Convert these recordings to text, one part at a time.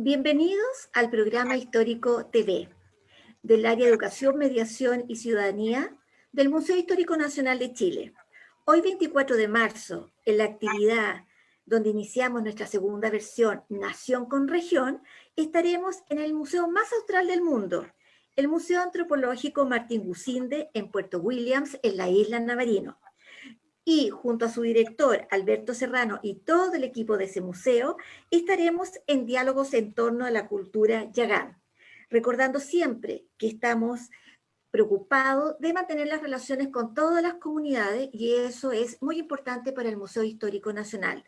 Bienvenidos al programa Histórico TV del área de Educación, Mediación y Ciudadanía del Museo Histórico Nacional de Chile. Hoy 24 de marzo, en la actividad donde iniciamos nuestra segunda versión, Nación con Región, estaremos en el museo más austral del mundo, el Museo Antropológico Martín Gusinde en Puerto Williams, en la isla Navarino. Y junto a su director, Alberto Serrano, y todo el equipo de ese museo, estaremos en diálogos en torno a la cultura yagán, recordando siempre que estamos preocupados de mantener las relaciones con todas las comunidades y eso es muy importante para el Museo Histórico Nacional.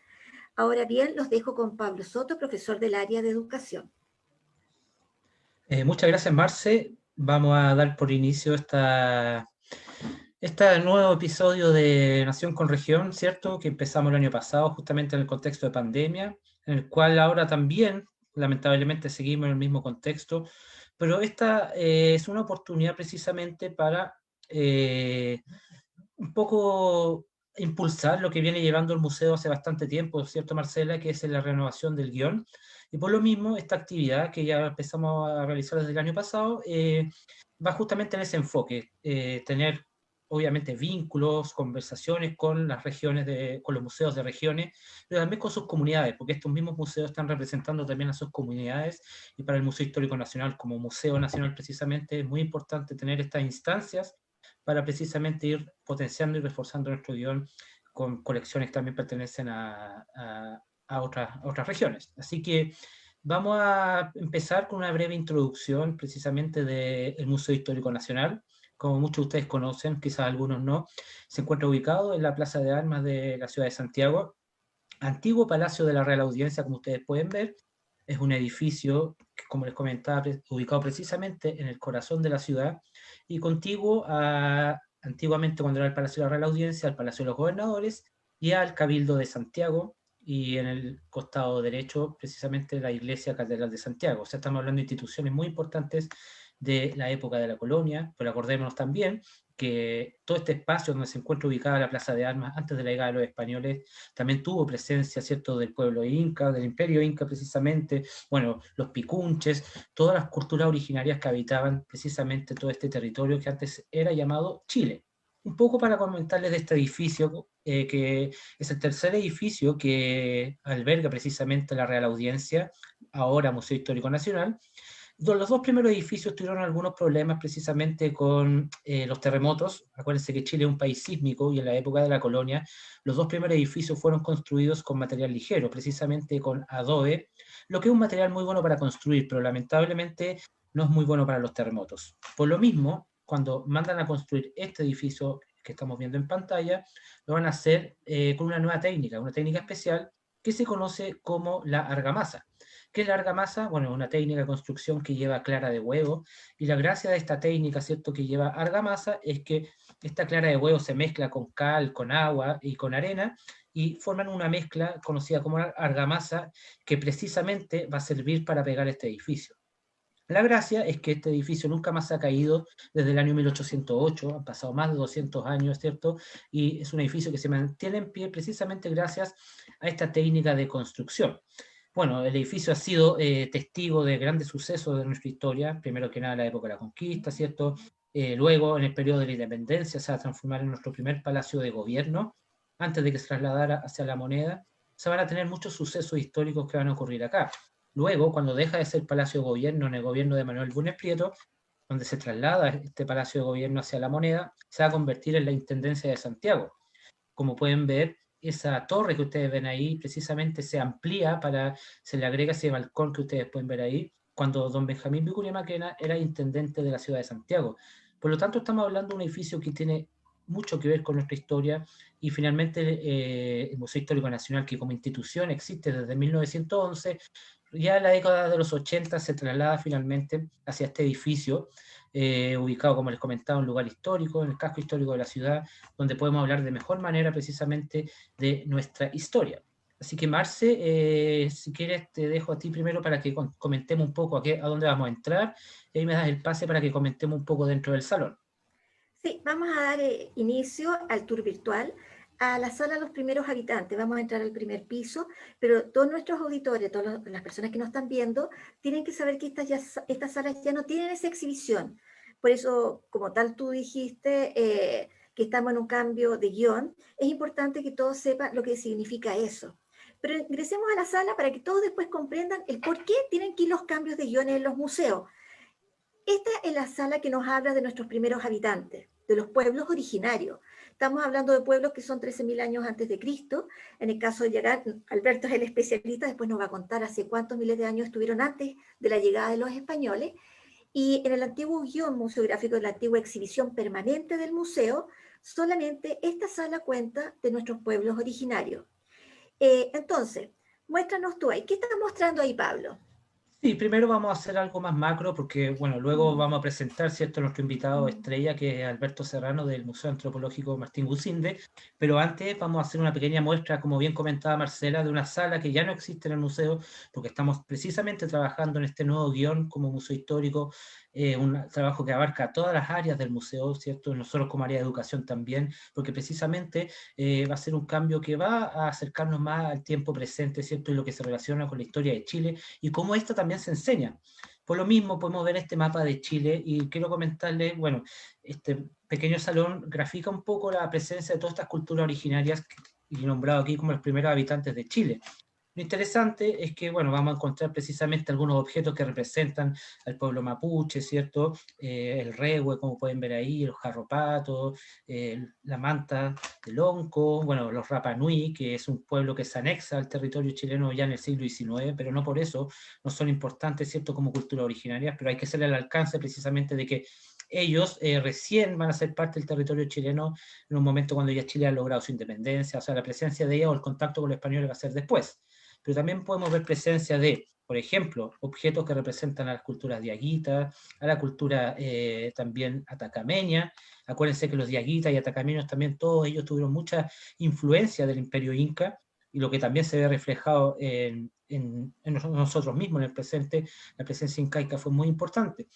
Ahora bien, los dejo con Pablo Soto, profesor del área de educación. Muchas gracias, Marce. Vamos a dar por inicio este nuevo episodio de Nación con Región, ¿cierto? Que empezamos el año pasado, justamente en el contexto de pandemia, en el cual ahora también, lamentablemente, seguimos en el mismo contexto, pero esta es una oportunidad precisamente para un poco impulsar lo que viene llevando el museo hace bastante tiempo, ¿cierto, Marcela? Que es la renovación del guión. Y por lo mismo, esta actividad que ya empezamos a realizar desde el año pasado, va justamente en ese enfoque, tener obviamente vínculos, conversaciones con las regiones, con los museos de regiones, pero también con sus comunidades, porque estos mismos museos están representando también a sus comunidades, y para el Museo Histórico Nacional, como Museo Nacional precisamente, es muy importante tener estas instancias para precisamente ir potenciando y reforzando nuestro guión con colecciones que también pertenecen a otras regiones. Así que vamos a empezar con una breve introducción precisamente del Museo Histórico Nacional. Como muchos de ustedes conocen, quizás algunos no, se encuentra ubicado en la Plaza de Armas de la ciudad de Santiago, antiguo Palacio de la Real Audiencia, como ustedes pueden ver. Es un edificio que, como les comentaba, ubicado precisamente en el corazón de la ciudad y contiguo antiguamente, cuando era el Palacio de la Real Audiencia, al Palacio de los Gobernadores y al Cabildo de Santiago, y en el costado derecho precisamente la Iglesia Catedral de Santiago. O sea, estamos hablando de instituciones muy importantes de la época de la colonia, pero acordémonos también que todo este espacio donde se encuentra ubicada la Plaza de Armas antes de la llegada de los españoles también tuvo presencia, ¿cierto?, del pueblo inca, del imperio inca precisamente, bueno, los picunches, todas las culturas originarias que habitaban precisamente todo este territorio que antes era llamado Chile. Un poco para comentarles de este edificio, que es el tercer edificio que alberga precisamente la Real Audiencia, ahora Museo Histórico Nacional. Los dos primeros edificios tuvieron algunos problemas precisamente con los terremotos. Acuérdense que Chile es un país sísmico y en la época de la colonia los dos primeros edificios fueron construidos con material ligero, precisamente con adobe, lo que es un material muy bueno para construir, pero lamentablemente no es muy bueno para los terremotos. Por lo mismo, cuando mandan a construir este edificio que estamos viendo en pantalla, lo van a hacer con una técnica especial que se conoce como la argamasa. ¿Qué es la argamasa? Bueno, una técnica de construcción que lleva clara de huevo, y la gracia de esta técnica, ¿cierto?, que lleva argamasa es que esta clara de huevo se mezcla con cal, con agua y con arena y forman una mezcla conocida como argamasa que precisamente va a servir para pegar este edificio. La gracia es que este edificio nunca más ha caído desde el año 1808, han pasado más de 200 años, ¿cierto? Y es un edificio que se mantiene en pie precisamente gracias a esta técnica de construcción. Bueno, el edificio ha sido testigo de grandes sucesos de nuestra historia, primero que nada la época de la conquista, ¿cierto? Luego, en el periodo de la independencia, se va a transformar en nuestro primer palacio de gobierno, antes de que se trasladara hacia la Moneda. Se van a tener muchos sucesos históricos que van a ocurrir acá. Luego, cuando deja de ser Palacio de Gobierno en el gobierno de Manuel Bulnes Prieto, donde se traslada este Palacio de Gobierno hacia la Moneda, se va a convertir en la Intendencia de Santiago. Como pueden ver, esa torre que ustedes ven ahí precisamente se amplía se le agrega ese balcón que ustedes pueden ver ahí, cuando don Benjamín Vicuña Mackenna era intendente de la ciudad de Santiago. Por lo tanto, estamos hablando de un edificio que tiene mucho que ver con nuestra historia, y finalmente el Museo Histórico Nacional, que como institución existe desde 1911, ya en la década de los 80 se traslada finalmente hacia este edificio, ubicado, como les comentaba, en un lugar histórico, en el casco histórico de la ciudad, donde podemos hablar de mejor manera precisamente de nuestra historia. Así que, Marce, si quieres te dejo a ti primero para que comentemos un poco a dónde vamos a entrar, y ahí me das el pase para que comentemos un poco dentro del salón. Sí, vamos a dar inicio al tour virtual. a la sala Los Primeros Habitantes. Vamos a entrar al primer piso, pero todos nuestros auditores, todas las personas que nos están viendo, tienen que saber que estas salas ya no tienen esa exhibición. Por eso, como tal tú dijiste, que estamos en un cambio de guión, es importante que todos sepan lo que significa eso. Pero ingresemos a la sala para que todos después comprendan el por qué tienen que ir los cambios de guiones en los museos. Esta es la sala que nos habla de nuestros primeros habitantes, de los pueblos originarios. Estamos hablando de pueblos que son 13.000 años antes de Cristo. En el caso de llegar, Alberto es el especialista, después nos va a contar hace cuántos miles de años estuvieron antes de la llegada de los españoles. Y en el antiguo guión museográfico de la antigua exhibición permanente del museo, solamente esta sala cuenta de nuestros pueblos originarios. Entonces, muéstranos tú ahí. ¿Qué estás mostrando ahí, Pablo? Sí, primero vamos a hacer algo más macro porque, bueno, luego vamos a presentar, ¿cierto?, a nuestro invitado estrella, que es Alberto Serrano del Museo Antropológico Martín Gusinde, pero antes vamos a hacer una pequeña muestra, como bien comentaba Marcela, de una sala que ya no existe en el museo, porque estamos precisamente trabajando en este nuevo guión como museo histórico, un trabajo que abarca todas las áreas del museo, ¿cierto?, nosotros como área de educación también, porque precisamente va a ser un cambio que va a acercarnos más al tiempo presente, ¿cierto?, y lo que se relaciona con la historia de Chile, y cómo esto también se enseña. Por lo mismo podemos ver este mapa de Chile y quiero comentarles, bueno, este pequeño salón grafica un poco la presencia de todas estas culturas originarias y nombrado aquí como los primeros habitantes de Chile. Lo interesante es que, bueno, vamos a encontrar precisamente algunos objetos que representan al pueblo mapuche, ¿cierto? El rehue, como pueden ver ahí, los jarropatos, la manta del onco, bueno, los Rapa Nui, que es un pueblo que se anexa al territorio chileno ya en el siglo XIX, pero no por eso no son importantes, ¿cierto?, como cultura originaria, pero hay que hacerle el alcance precisamente de que ellos recién van a ser parte del territorio chileno en un momento cuando ya Chile ha logrado su independencia, o sea, la presencia de ellos o el contacto con los españoles va a ser después. Pero también podemos ver presencia de, por ejemplo, objetos que representan a las culturas diaguitas, a la cultura también atacameña. Acuérdense que los diaguitas y atacameños también, todos ellos tuvieron mucha influencia del imperio inca, y lo que también se ve reflejado en nosotros mismos en el presente, la presencia incaica fue muy importante.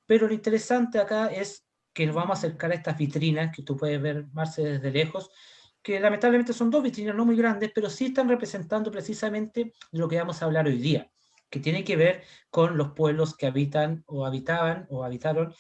Pero lo interesante acá es que nos vamos a acercar a estas vitrinas que tú puedes ver, Marce, desde lejos, que lamentablemente son dos vitrinas no muy grandes, pero sí están representando precisamente lo que vamos a hablar hoy día, que tiene que ver con los pueblos que habitan o habitaban o habitaron,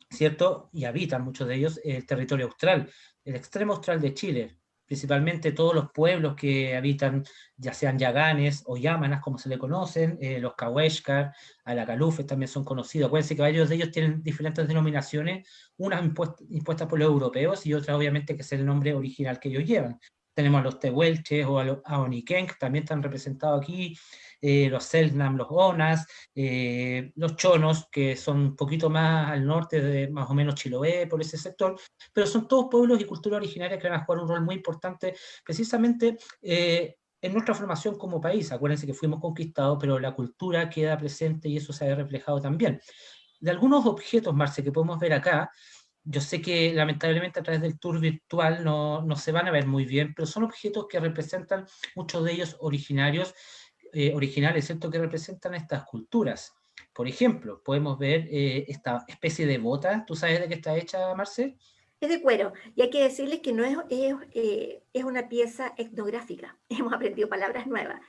¿cierto? Y habitan muchos de ellos el territorio austral, el extremo austral de Chile, principalmente todos los pueblos que habitan, ya sean yaganes o yámanas, como se le conocen, los cahuéscar, alacalufes también son conocidos. Acuérdense que varios de ellos tienen diferentes denominaciones, unas impuestas por los europeos y otras obviamente que es el nombre original que ellos llevan. Tenemos a los tehuelches o a los aoniquenc, también están representados aquí, los selknam, los onas, los chonos, que son un poquito más al norte de más o menos Chiloé, por ese sector, pero son todos pueblos y culturas originarias que van a jugar un rol muy importante precisamente en nuestra formación como país. Acuérdense que fuimos conquistados, pero la cultura queda presente y eso se ha reflejado también. De algunos objetos, Marce, que podemos ver acá, yo sé que lamentablemente a través del tour virtual no se van a ver muy bien, pero son objetos que representan, muchos de ellos originarios, originales, ¿cierto?, que representan estas culturas. Por ejemplo, podemos ver esta especie de bota. ¿Tú sabes de qué está hecha, Marce? Es de cuero, y hay que decirles que no es una pieza etnográfica, hemos aprendido palabras nuevas.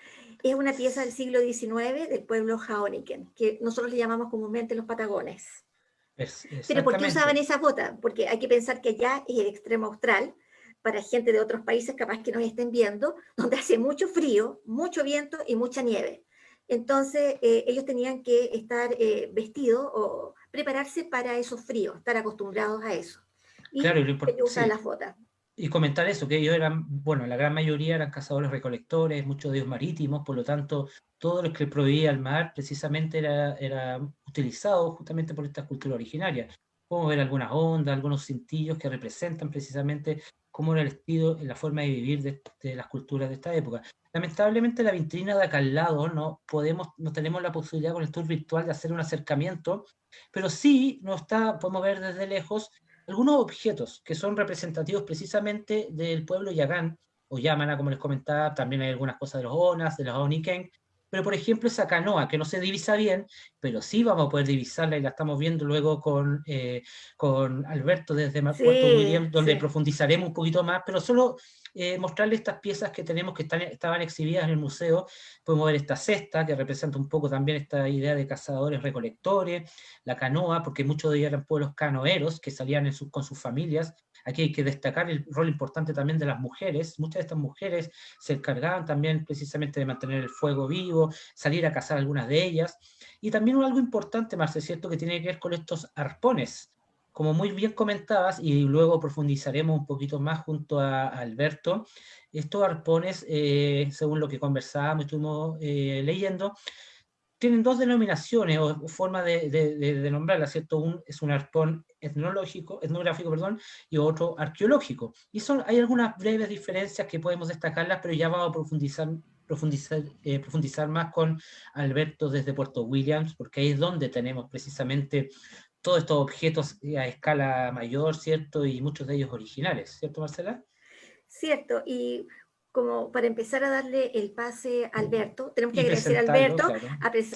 Es una pieza del siglo XIX del pueblo Jaoniken, que nosotros le llamamos comúnmente los patagones. Pero ¿por qué usaban Exactamente. esas botas? Porque hay que pensar que allá es el extremo austral, para gente de otros países capaz que nos estén viendo, donde hace mucho frío, mucho viento y mucha nieve. Entonces ellos tenían que estar vestidos o prepararse para esos fríos, estar acostumbrados a eso. Claro, Y ellos usaban sí. las botas. Y comentar eso, que ellos eran, bueno, la gran mayoría eran cazadores recolectores, muchos de ellos marítimos, por lo tanto, todo lo que proveía el mar precisamente era utilizado justamente por estas culturas originarias. Podemos ver algunas ondas, algunos cintillos que representan precisamente cómo era el estilo, la forma de vivir de las culturas de esta época. Lamentablemente la vitrina de acá al lado no tenemos la posibilidad con el tour virtual de hacer un acercamiento, pero sí podemos ver desde lejos algunos objetos que son representativos precisamente del pueblo Yagán, o Yamana, como les comentaba. También hay algunas cosas de los Onas, de los Oniken, pero por ejemplo esa canoa que no se divisa bien, pero sí vamos a poder divisarla y la estamos viendo luego con Alberto desde Puerto Sí, Williams, donde sí. profundizaremos un poquito más, pero solo mostrarle estas piezas que tenemos que estaban exhibidas en el museo. Podemos ver esta cesta que representa un poco también esta idea de cazadores-recolectores, la canoa, porque muchos de ellos eran pueblos canoeros que salían con sus familias. Aquí hay que destacar el rol importante también de las mujeres. Muchas de estas mujeres se encargaban también precisamente de mantener el fuego vivo, salir a cazar algunas de ellas. Y también algo importante, Marce, ¿cierto?, que tiene que ver con estos arpones. Como muy bien comentabas, y luego profundizaremos un poquito más junto a Alberto, estos arpones, según lo que conversábamos, estuvimos leyendo, tienen dos denominaciones o formas de nombrarlas, ¿cierto? Es un arpón etnográfico, perdón, y otro arqueológico. Y hay algunas breves diferencias que podemos destacarlas, pero ya vamos a profundizar más con Alberto desde Puerto Williams, porque ahí es donde tenemos precisamente todos estos objetos a escala mayor, ¿cierto? Y muchos de ellos originales, ¿cierto, Marcela? Cierto, y como para empezar a darle el pase a Alberto, tenemos que Y agradecer a presentarlo, Alberto,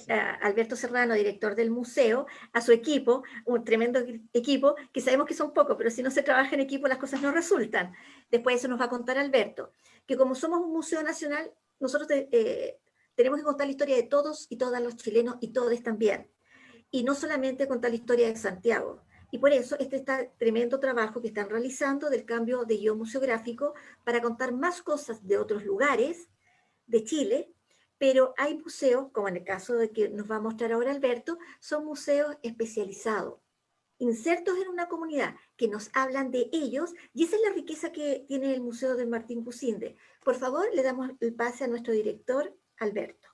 claro. a Alberto Serrano, director del museo, a su equipo, un tremendo equipo, que sabemos que son pocos, pero si no se trabaja en equipo las cosas no resultan. Después eso nos va a contar Alberto, que como somos un museo nacional, nosotros tenemos que contar la historia de todos y todas los chilenos y todos también, y no solamente contar la historia de Santiago. Y por eso está tremendo trabajo que están realizando del cambio de guión museográfico para contar más cosas de otros lugares de Chile, pero hay museos, como en el caso de que nos va a mostrar ahora Alberto, son museos especializados, insertos en una comunidad, que nos hablan de ellos, y esa es la riqueza que tiene el Museo de Martín Cusinde. Por favor, le damos el pase a nuestro director, Alberto.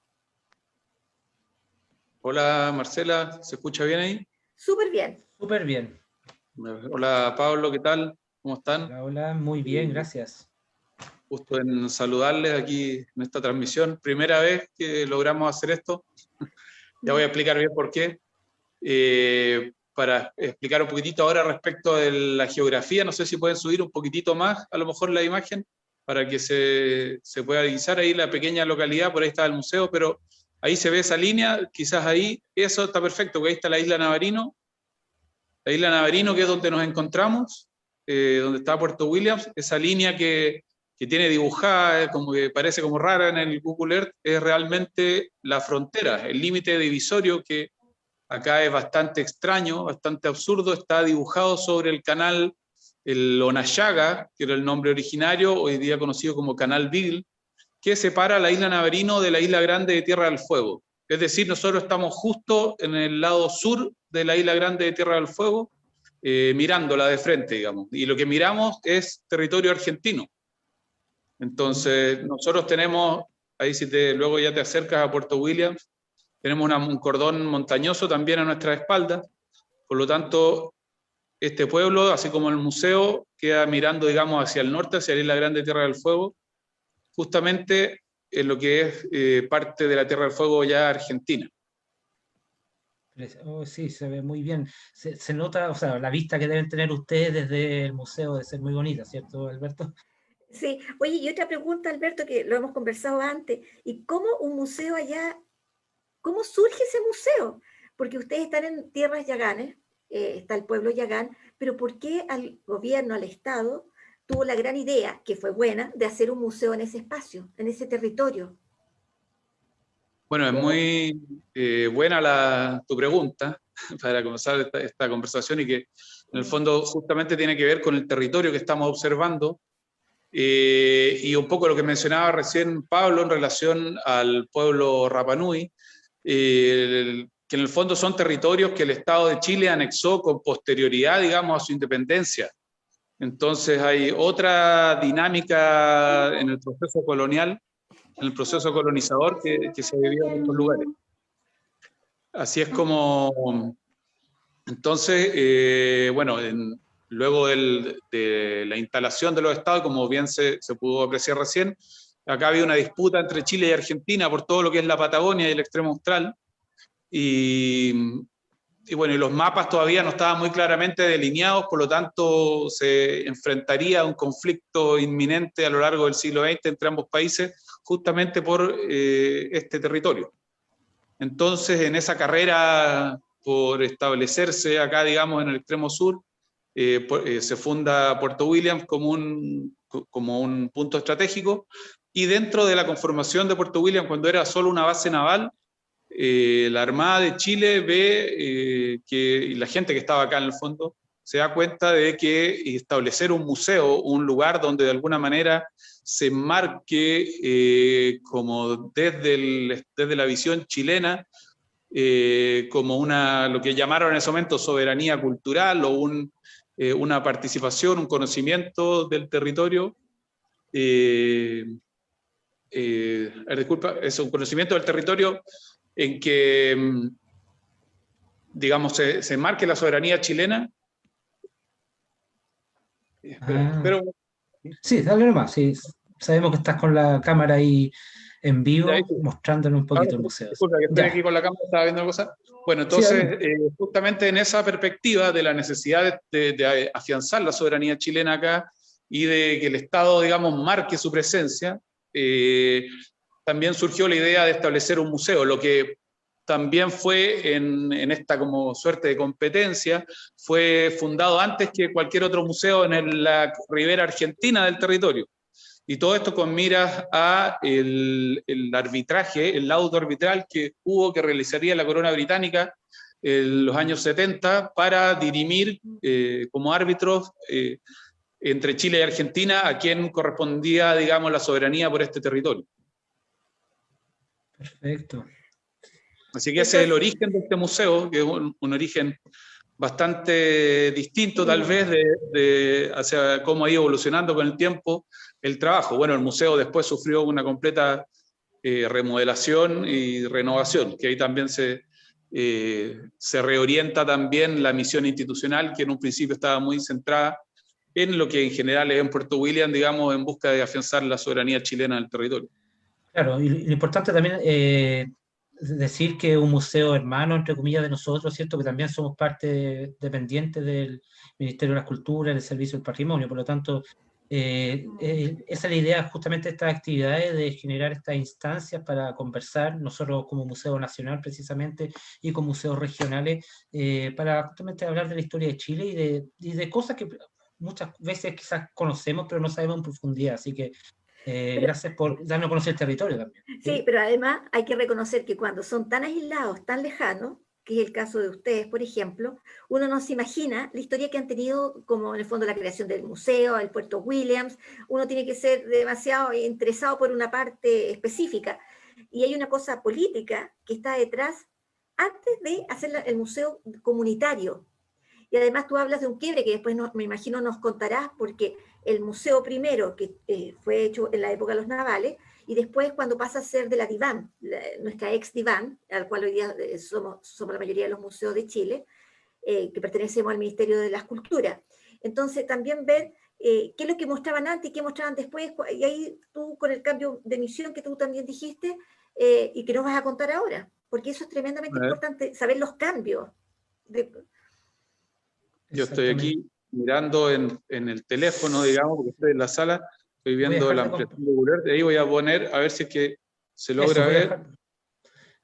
Hola Marcela, ¿se escucha bien ahí? Súper bien. Súper bien. Hola Pablo, ¿qué tal? ¿Cómo están? Hola, hola, muy bien, gracias. Gusto en saludarles aquí en esta transmisión. Primera vez que logramos hacer esto. Ya voy a explicar bien por qué. Para explicar un poquitito ahora respecto de la geografía, no sé si pueden subir un poquitito más, a lo mejor la imagen, para que se pueda divisar ahí la pequeña localidad, por ahí está el museo, pero ahí se ve esa línea, quizás ahí, eso está perfecto, porque ahí está la isla Navarino, que es donde nos encontramos, donde está Puerto Williams, esa línea que tiene dibujada, como que parece como rara en el Google Earth, es realmente la frontera, el límite divisorio, que acá es bastante extraño, bastante absurdo, está dibujado sobre el canal, el Onayagua, que era el nombre originario, hoy día conocido como Canal Beagle, que separa la isla Navarino de la isla Grande de Tierra del Fuego. Es decir, nosotros estamos justo en el lado sur de la isla Grande de Tierra del Fuego, mirándola de frente, digamos. Y lo que miramos es territorio argentino. Entonces, nosotros tenemos, ahí si luego ya te acercas a Puerto Williams, tenemos un cordón montañoso también a nuestra espalda. Por lo tanto, este pueblo, así como el museo, queda mirando, digamos, hacia el norte, hacia la isla Grande de Tierra del Fuego, justamente en lo que es parte de la Tierra del Fuego ya argentina. Oh, sí, se ve muy bien. Se nota, o sea, la vista que deben tener ustedes desde el museo debe ser muy bonita, ¿cierto, Alberto? Sí, oye, y otra pregunta, Alberto, que lo hemos conversado antes, ¿y cómo un museo allá, cómo surge ese museo? Porque ustedes están en tierras yaganes, está el pueblo yagán, pero ¿por qué al gobierno, al Estado, tuvo la gran idea, que fue buena, de hacer un museo en ese espacio, en ese territorio? Bueno, es ¿Cómo? muy buena tu pregunta para comenzar esta conversación y que en el fondo justamente tiene que ver con el territorio que estamos observando y un poco lo que mencionaba recién Pablo en relación al pueblo Rapa Nui, que en el fondo son territorios que el Estado de Chile anexó con posterioridad, digamos, a su independencia. Entonces hay otra dinámica en el proceso colonial, en el proceso colonizador que se vivió en estos lugares. Así es como, entonces, bueno, luego de la instalación de los estados, como bien se pudo apreciar recién, acá había una disputa entre Chile y Argentina por todo lo que es la Patagonia y el extremo austral, y bueno, y los mapas todavía no estaban muy claramente delineados, por lo tanto se enfrentaría a un conflicto inminente a lo largo del siglo XX entre ambos países, justamente por este territorio. Entonces, en esa carrera por establecerse acá, digamos, en el extremo sur, se funda Puerto Williams como un punto estratégico, y dentro de la conformación de Puerto Williams, cuando era solo una base naval, la Armada de Chile ve y la gente que estaba acá en el fondo se da cuenta de que establecer un museo, un lugar donde de alguna manera se marque como desde la visión chilena, como lo que llamaron en ese momento soberanía cultural o una participación, un conocimiento del territorio, disculpa, es un conocimiento del territorio en que, digamos, se marque la soberanía chilena. Espera. Sí, dale nomás. Sí, sabemos que estás con la cámara ahí en vivo, Ahí, mostrándole un poquito el museo. Disculpa, que estoy aquí con la cámara, estaba viendo una cosa. Bueno, entonces, justamente en esa perspectiva de la necesidad de afianzar la soberanía chilena acá y de que el Estado, digamos, marque su presencia, también surgió la idea de establecer un museo, lo que también fue en esta como suerte de competencia, fue fundado antes que cualquier otro museo en la ribera argentina del territorio. Y todo esto con miras a el arbitraje, el laudo arbitral que realizaría la corona británica en los años 70 para dirimir como árbitros entre Chile y Argentina a quien correspondía, digamos, la soberanía por este territorio. Perfecto. Así que ese es el origen de este museo, que es un origen bastante distinto tal vez hacia cómo ha ido evolucionando con el tiempo el trabajo. Bueno, el museo después sufrió una completa remodelación y renovación, que ahí también se reorienta también la misión institucional, que en un principio estaba muy centrada en lo que en general es en Puerto Williams, digamos, en busca de afianzar la soberanía chilena del territorio. Claro, y lo importante también decir que un museo hermano, entre comillas, de nosotros, ¿cierto? Que también somos parte dependiente del Ministerio de las Culturas, del Servicio del Patrimonio, por lo tanto, esa es la idea justamente de estas actividades, de generar estas instancias para conversar, nosotros como Museo Nacional precisamente, y con museos regionales, para justamente hablar de la historia de Chile y de cosas que muchas veces quizás conocemos, pero no sabemos en profundidad, así que gracias por darnos a conocer el territorio también. Sí, pero además hay que reconocer que cuando son tan aislados, tan lejanos, que es el caso de ustedes, por ejemplo, uno no se imagina la historia que han tenido, como en el fondo la creación del museo, el Puerto Williams. Uno tiene que ser demasiado interesado por una parte específica. Y hay una cosa política que está detrás antes de hacer el museo comunitario. Y además tú hablas de un quiebre que después me imagino nos contarás, porque el museo primero, que fue hecho en la época de los navales, y después cuando pasa a ser de la DIVAN, nuestra ex DIVAN, al cual hoy día somos la mayoría de los museos de Chile, que pertenecemos al Ministerio de las Culturas. Entonces también ver qué es lo que mostraban antes y qué mostraban después, y ahí tú con el cambio de misión que tú también dijiste, y que nos vas a contar ahora, porque eso es tremendamente importante, saber los cambios. Yo estoy aquí mirando en el teléfono, digamos, porque estoy en la sala, estoy viendo la ampliación de Google Earth, ahí voy a poner, a ver si es que se logra ver.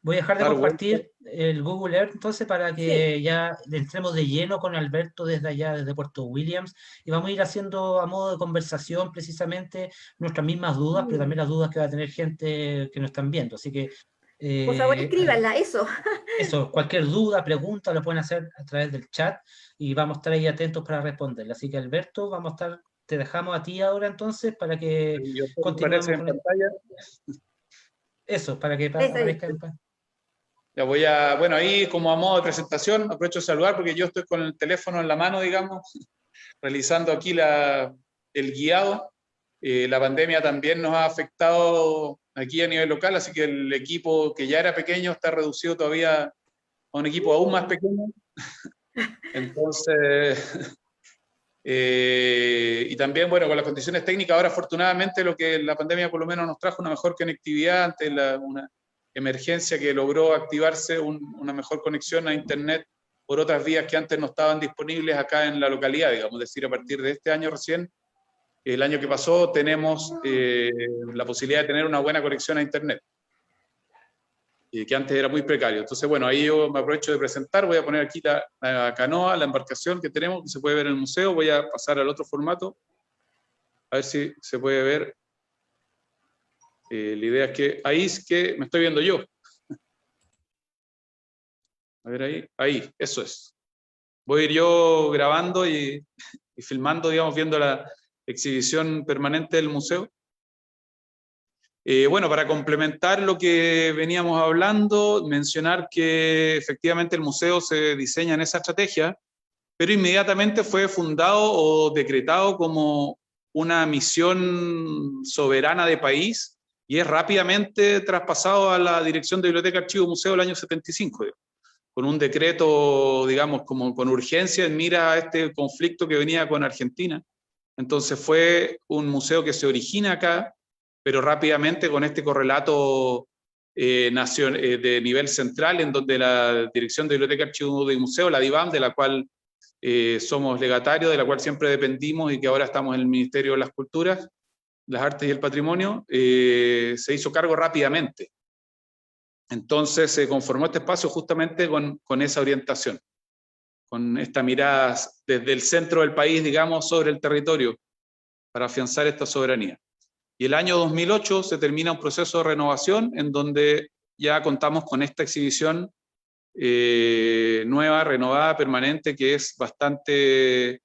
Voy a dejar de compartir el Google Earth entonces para que ya entremos de lleno con Alberto desde allá, desde Puerto Williams, y vamos a ir haciendo a modo de conversación precisamente nuestras mismas dudas, pero también las dudas que va a tener gente que nos están viendo, así que por favor, escríbanla, eso. Eso, cualquier duda, pregunta, lo pueden hacer a través del chat y vamos a estar ahí atentos para responderle. Así que Alberto, te dejamos a ti ahora entonces para que continuemos con pantalla. Eso, para que aparezca en pantalla. Ya bueno, ahí como a modo de presentación, aprovecho de saludar porque yo estoy con el teléfono en la mano, digamos, realizando aquí el guiado. La pandemia también nos ha afectado aquí a nivel local, así que el equipo que ya era pequeño está reducido todavía a un equipo aún más pequeño. Entonces, y también, bueno, con las condiciones técnicas, ahora afortunadamente lo que la pandemia por lo menos nos trajo una mejor conectividad ante una emergencia que logró activarse una mejor conexión a Internet por otras vías que antes no estaban disponibles acá en la localidad, digamos, es decir, a partir de este año recién el año que pasó tenemos la posibilidad de tener una buena conexión a Internet, que antes era muy precario. Entonces, bueno, ahí yo me aprovecho de presentar, voy a poner aquí la canoa, la embarcación que tenemos, que se puede ver en el museo, voy a pasar al otro formato, a ver si se puede ver. La idea es que me estoy viendo yo. A ver ahí, eso es. Voy a ir yo grabando y filmando, digamos, viendo la exhibición permanente del museo. Bueno, para complementar lo que veníamos hablando, mencionar que efectivamente el museo se diseña en esa estrategia, pero inmediatamente fue fundado o decretado como una misión soberana de país y es rápidamente traspasado a la Dirección de Biblioteca, Archivo y Museo el año 75, con un decreto, digamos, como con urgencia en mira a este conflicto que venía con Argentina. Entonces fue un museo que se origina acá, pero rápidamente con este correlato de nivel central, en donde la Dirección de Biblioteca, Archivo y Museo, la DIVAM, de la cual somos legatarios, de la cual siempre dependimos y que ahora estamos en el Ministerio de las Culturas, las Artes y el Patrimonio, se hizo cargo rápidamente. Entonces se conformó este espacio justamente con esa orientación, con esta mirada desde el centro del país, digamos, sobre el territorio, para afianzar esta soberanía. Y el año 2008 se termina un proceso de renovación en donde ya contamos con esta exhibición nueva, renovada, permanente, que es bastante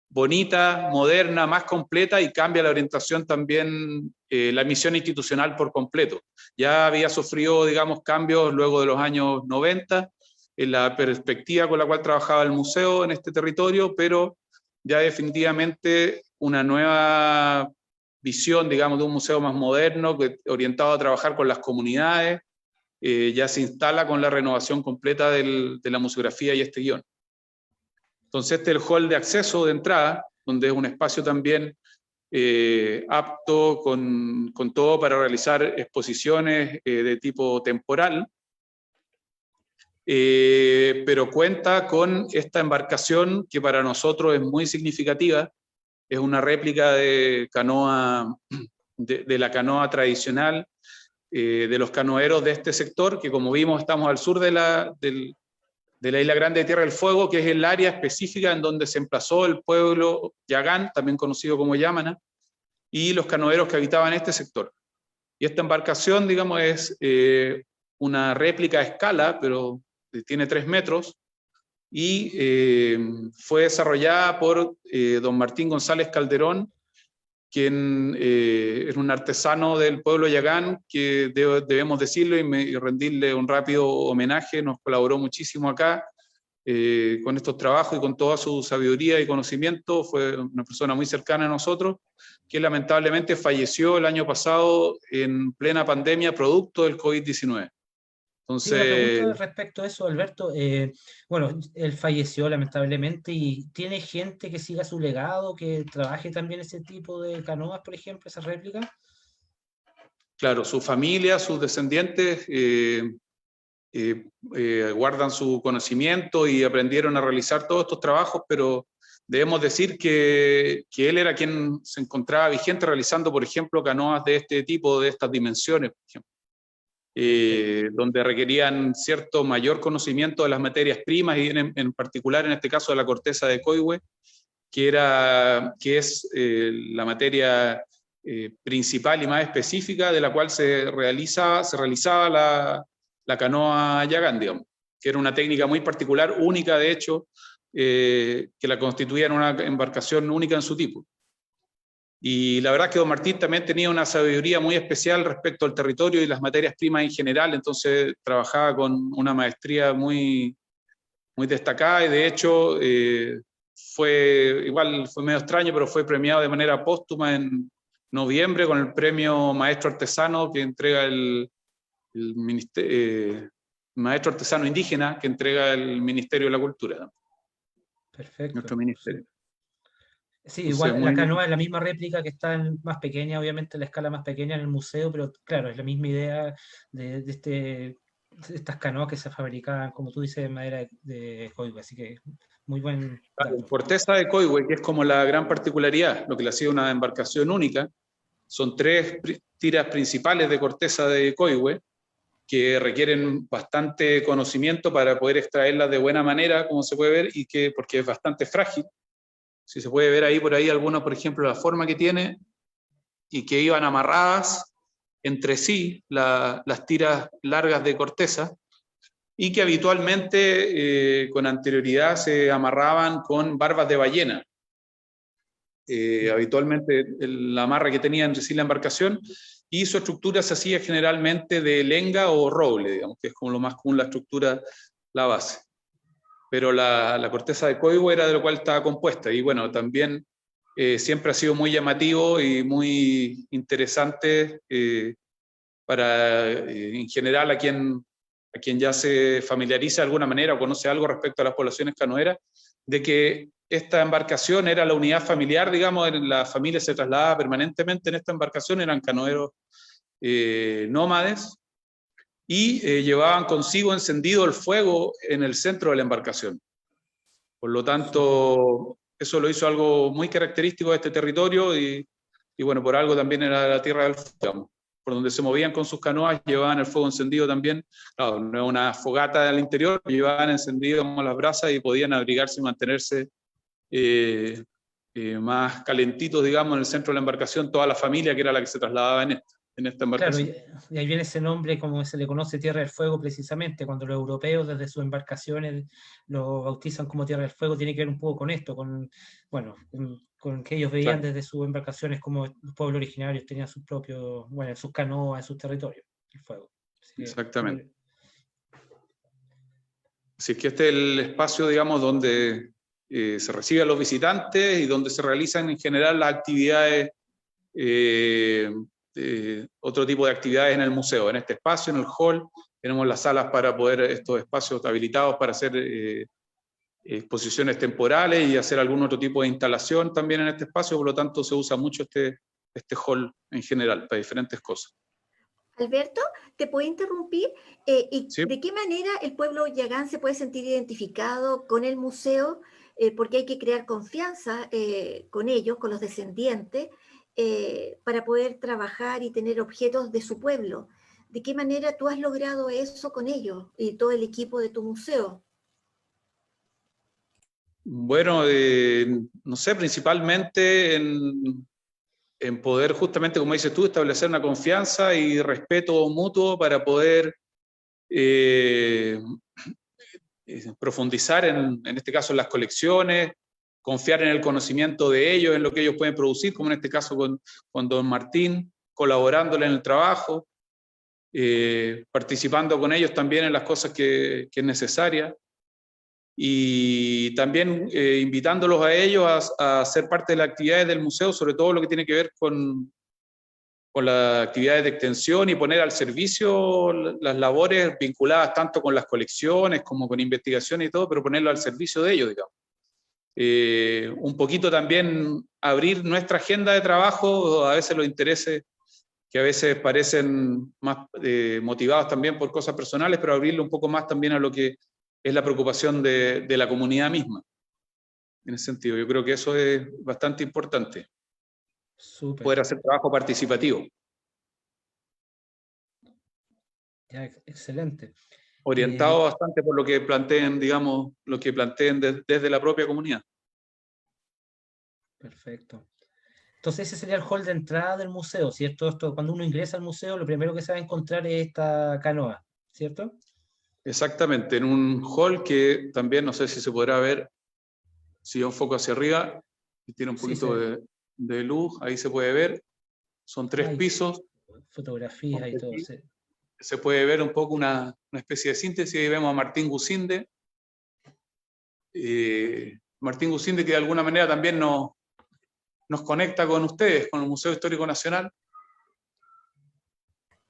bonita, moderna, más completa y cambia la orientación también, la misión institucional por completo. Ya había sufrido, digamos, cambios luego de los años 90 en la perspectiva con la cual trabajaba el museo en este territorio, pero ya definitivamente una nueva visión, digamos, de un museo más moderno, orientado a trabajar con las comunidades, ya se instala con la renovación completa de la museografía y este guión. Entonces este es el hall de acceso de entrada, donde es un espacio también apto con todo para realizar exposiciones de tipo temporal, pero cuenta con esta embarcación que para nosotros es muy significativa. Es una réplica de canoa, de la canoa tradicional, de los canoeros de este sector, que como vimos estamos al sur de la Isla Grande de Tierra del Fuego, que es el área específica en donde se emplazó el pueblo Yagán, también conocido como Yámana, y los canoeros que habitaban este sector. Y esta embarcación, digamos, es una réplica a escala, pero tiene 3 metros, y fue desarrollada por don Martín González Calderón, quien es un artesano del pueblo Yagán, que debemos decirlo y rendirle un rápido homenaje, nos colaboró muchísimo acá con estos trabajos y con toda su sabiduría y conocimiento. Fue una persona muy cercana a nosotros, que lamentablemente falleció el año pasado en plena pandemia producto del COVID-19. Sí, una Entonces, pregunta respecto a eso, Alberto. Bueno, él falleció lamentablemente y ¿tiene gente que siga su legado, que trabaje también ese tipo de canoas, por ejemplo, esa réplica? claro, su familia, sus descendientes guardan su conocimiento y aprendieron a realizar todos estos trabajos, pero debemos decir que él era quien se encontraba vigente realizando, por ejemplo, canoas de este tipo, de estas dimensiones, por ejemplo. Donde requerían cierto mayor conocimiento de las materias primas y en particular en este caso de la corteza de coihue, que es la materia principal y más específica de la cual se realizaba la canoa Yagán, digamos, que era una técnica muy particular, única de hecho, que la constituía en una embarcación única en su tipo. Y la verdad es que don Martín también tenía una sabiduría muy especial respecto al territorio y las materias primas en general, entonces trabajaba con una maestría muy, muy destacada y de hecho fue medio extraño, pero fue premiado de manera póstuma en noviembre con el premio Maestro Artesano que entrega el Maestro Artesano Indígena que entrega el Ministerio de la Cultura, ¿no? Perfecto. Nuestro ministerio. Sí, Entonces, igual la canoa es la misma réplica que está más pequeña, obviamente la escala más pequeña en el museo, pero claro, es la misma idea de estas canoas que se fabricaban, como tú dices, de madera de coihue, así que Muy buen Claro, dato. Corteza de Coihue, que es como la gran particularidad, lo que le hacía una embarcación única, son tres tiras principales de corteza de Coihue, que requieren bastante conocimiento para poder extraerlas de buena manera, como se puede ver, porque es bastante frágil. Si se puede ver ahí por ahí algunos, por ejemplo, la forma que tiene, y que iban amarradas entre sí las tiras largas de corteza, y que habitualmente con anterioridad se amarraban con barbas de ballena. Habitualmente la amarra que tenía entre sí la embarcación, y su estructura se hacía generalmente de lenga o roble, digamos, que es como lo más común la estructura, la base. Pero la corteza de Coihue era de lo cual estaba compuesta, y bueno, también siempre ha sido muy llamativo y muy interesante para, en general, a quien ya se familiariza de alguna manera o conoce algo respecto a las poblaciones canoeras, de que esta embarcación era la unidad familiar, digamos, la familia se trasladaba permanentemente en esta embarcación, eran canoeros nómades, y llevaban consigo encendido el fuego en el centro de la embarcación. Por lo tanto, eso lo hizo algo muy característico de este territorio, y bueno, por algo también era la tierra del fuego, por donde se movían con sus canoas, llevaban el fuego encendido también. Claro, no es una fogata al interior, llevaban encendido como las brasas y podían abrigarse y mantenerse más calentitos, digamos, en el centro de la embarcación, toda la familia que era la que se trasladaba en esta Claro, embarcación. y ahí viene ese nombre, como se le conoce, Tierra del Fuego, precisamente, cuando los europeos desde sus embarcaciones lo bautizan como Tierra del Fuego, tiene que ver un poco con esto, bueno, con que ellos veían Claro. desde sus embarcaciones como los pueblos originarios tenían sus propios, bueno, sus canoas, en sus territorios, el fuego. Así que, Exactamente. Así que este es el espacio, digamos, donde se reciben a los visitantes y donde se realizan en general las actividades, otro tipo de actividades en el museo. En este espacio, en el hall, tenemos las salas para poder, estos espacios habilitados para hacer exposiciones temporales y hacer algún otro tipo de instalación también en este espacio, por lo tanto se usa mucho este hall en general para diferentes cosas. Alberto, ¿te puedo interrumpir? ¿Y ¿Sí? de qué manera el pueblo yagán se puede sentir identificado con el museo? Porque hay que crear confianza con ellos, con los descendientes, para poder trabajar y tener objetos de su pueblo. ¿De qué manera tú has logrado eso con ellos y todo el equipo de tu museo? Bueno, no sé, principalmente en poder justamente, como dices tú, establecer una confianza y respeto mutuo para poder profundizar en este caso en las colecciones, confiar en el conocimiento de ellos, en lo que ellos pueden producir, como en este caso con don Martín, colaborándole en el trabajo, participando con ellos también en las cosas que es necesaria, y también invitándolos a ellos a ser parte de las actividades del museo, sobre todo lo que tiene que ver con las actividades de extensión y poner al servicio las labores vinculadas tanto con las colecciones como con investigación y todo, pero ponerlo al servicio de ellos, digamos. Un poquito también abrir nuestra agenda de trabajo, a veces los intereses que a veces parecen más motivados también por cosas personales, pero abrirlo un poco más también a lo que es la preocupación de la comunidad misma. En ese sentido, yo creo que eso es bastante importante. Súper. Poder hacer trabajo participativo. Ya, excelente. Orientado bastante por lo que planteen, digamos, lo que planteen desde la propia comunidad. Perfecto. Entonces ese sería el hall de entrada del museo, ¿cierto? Esto, cuando uno ingresa al museo, lo primero que se va a encontrar es esta canoa, ¿cierto? Exactamente, en un hall que también, no sé si se podrá ver, si da un foco hacia arriba, y tiene un poquito de luz, ahí se puede ver, son 3 pisos. Fotografías y todo. Sí. Se puede ver un poco una especie de síntesis, ahí vemos a Martín Gusinde. Martín Gusinde, que de alguna manera también nos conecta con ustedes, con el Museo Histórico Nacional.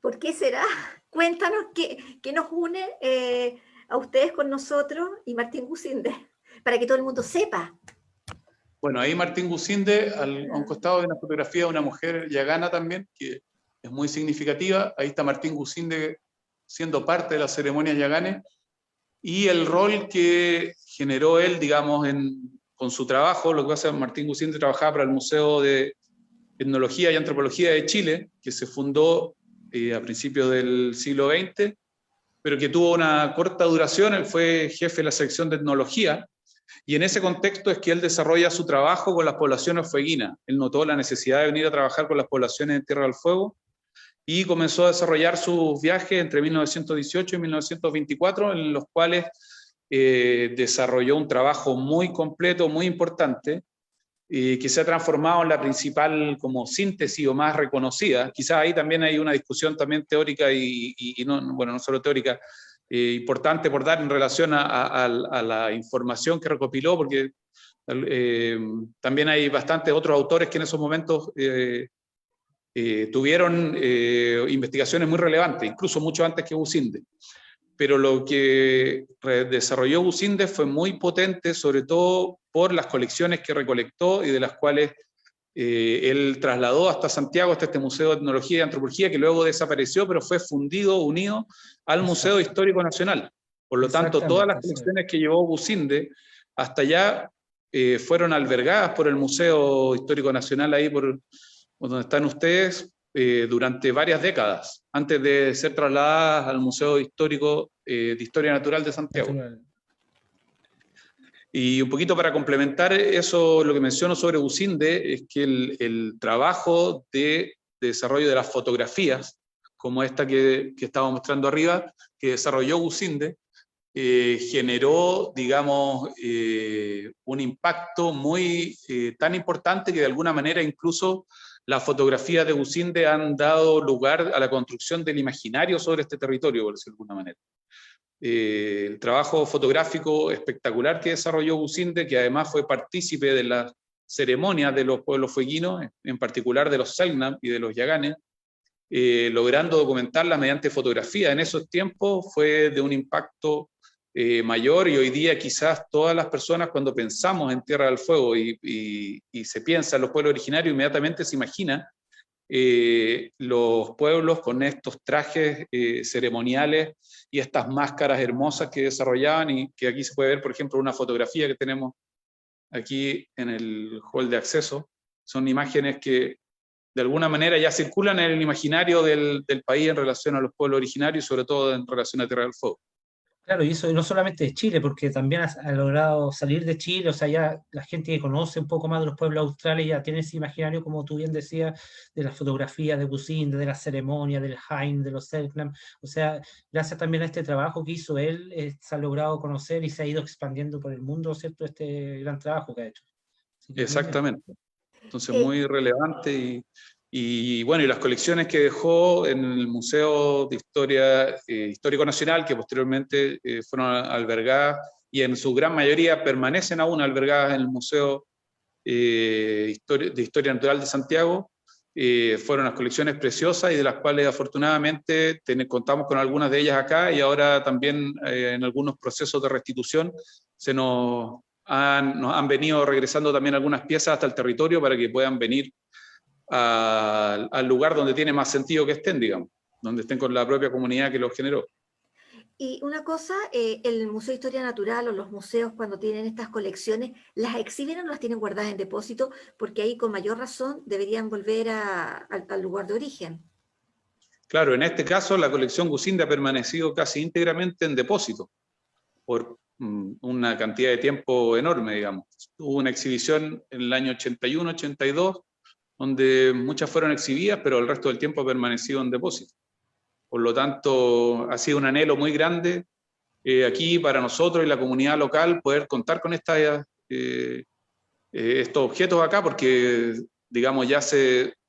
¿Por qué será? Cuéntanos qué nos une a ustedes con nosotros y Martín Gusinde, para que todo el mundo sepa. Bueno, ahí Martín Gusinde, a un costado de una fotografía de una mujer yagana también, que es muy significativa. Ahí está Martín Gusinde siendo parte de las ceremonias yaganes. y el rol que generó él, digamos, con su trabajo. Lo que pasa es que Martín Gusinde trabajaba para el Museo de Etnología y Antropología de Chile, que se fundó a principios del siglo XX, pero que tuvo una corta duración. Él fue jefe de la sección de etnología, y en ese contexto es que él desarrolla su trabajo con las poblaciones fueguinas. Él notó la necesidad de venir a trabajar con las poblaciones en Tierra del Fuego, y comenzó a desarrollar sus viajes entre 1918 y 1924, en los cuales desarrolló un trabajo muy completo, muy importante, que se ha transformado en la principal como síntesis o más reconocida. Quizás ahí también hay una discusión también teórica y no, bueno, no solo teórica, importante por dar en relación a la información que recopiló, porque también hay bastantes otros autores que en esos momentos tuvieron investigaciones muy relevantes, incluso mucho antes que Gusinde. Pero lo que desarrolló Gusinde fue muy potente, sobre todo por las colecciones que recolectó y de las cuales él trasladó hasta Santiago, hasta este Museo de Etnología y Antropología, que luego desapareció, pero fue fundido, unido al Museo Histórico Nacional. Por lo tanto, todas las colecciones que llevó Gusinde hasta allá fueron albergadas por el Museo Histórico Nacional, ahí por donde están ustedes, durante varias décadas, antes de ser trasladadas al Museo Histórico de Historia Natural de Santiago. Y un poquito para complementar eso, lo que menciono sobre Gusinde, es que el trabajo de desarrollo de las fotografías, como esta que estaba mostrando arriba, que desarrolló Gusinde, generó, digamos, un impacto muy tan importante que de alguna manera incluso las fotografías de Gusinde han dado lugar a la construcción del imaginario sobre este territorio, por decirlo de alguna manera. El trabajo fotográfico espectacular que desarrolló Gusinde, que además fue partícipe de las ceremonias de los pueblos fueguinos, en particular de los Selknam y de los Yaganes, logrando documentarla mediante fotografía en esos tiempos, fue de un impacto mayor, y hoy día quizás todas las personas, cuando pensamos en Tierra del Fuego y se piensa en los pueblos originarios, inmediatamente se imagina los pueblos con estos trajes ceremoniales y estas máscaras hermosas que desarrollaban, y que aquí se puede ver, por ejemplo, una fotografía que tenemos aquí en el hall de acceso. Son imágenes que de alguna manera ya circulan en el imaginario del país en relación a los pueblos originarios y sobre todo en relación a Tierra del Fuego. Claro, y eso no solamente de Chile, porque también ha logrado salir de Chile. O sea, ya la gente que conoce un poco más de los pueblos australes ya tiene ese imaginario, como tú bien decías, de las fotografías de Gusinde, de las ceremonias, del Hain, de los Selknam. O sea, gracias también a este trabajo que hizo él, se ha logrado conocer y se ha ido expandiendo por el mundo, ¿cierto? Este gran trabajo que ha hecho. Exactamente. Entonces, muy relevante. Y bueno, y las colecciones que dejó en el Museo de Historia Histórico Nacional, que posteriormente fueron albergadas, y en su gran mayoría permanecen aún albergadas en el Museo de Historia Natural de Santiago, fueron unas colecciones preciosas y de las cuales afortunadamente contamos con algunas de ellas acá, y ahora también en algunos procesos de restitución nos han venido regresando también algunas piezas hasta el territorio para que puedan venir al lugar donde tiene más sentido que estén, digamos, donde estén con la propia comunidad que los generó. Y una cosa, el Museo de Historia Natural o los museos, cuando tienen estas colecciones, ¿las exhiben o las tienen guardadas en depósito? Porque ahí con mayor razón deberían volver al lugar de origen. Claro, en este caso la colección Gusinde ha permanecido casi íntegramente en depósito por una cantidad de tiempo enorme, digamos. Hubo una exhibición en el año 81-82, donde muchas fueron exhibidas, pero el resto del tiempo ha permanecido en depósito. Por lo tanto, ha sido un anhelo muy grande aquí para nosotros y la comunidad local poder contar con estos objetos acá, porque, digamos,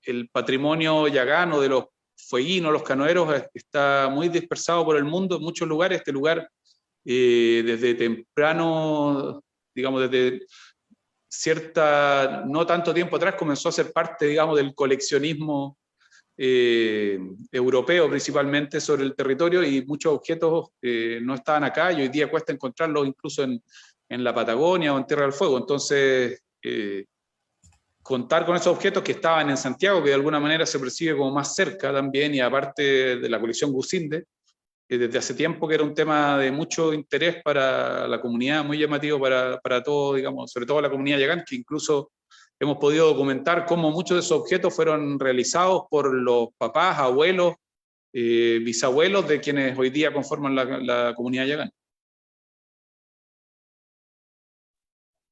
el patrimonio yagano de los fueguinos, los canoeros, está muy dispersado por el mundo en muchos lugares. Este lugar, desde temprano, digamos, desde no tanto tiempo atrás, comenzó a ser parte, digamos, del coleccionismo europeo principalmente sobre el territorio, y muchos objetos no estaban acá, y hoy día cuesta encontrarlos incluso en la Patagonia o en Tierra del Fuego. Entonces, contar con esos objetos que estaban en Santiago, que de alguna manera se percibe como más cerca también, y aparte de la colección Gusinde, desde hace tiempo que era un tema de mucho interés para la comunidad, muy llamativo para todo, digamos, sobre todo la comunidad yagán, que incluso hemos podido documentar cómo muchos de esos objetos fueron realizados por los papás, abuelos, bisabuelos de quienes hoy día conforman la comunidad yagán.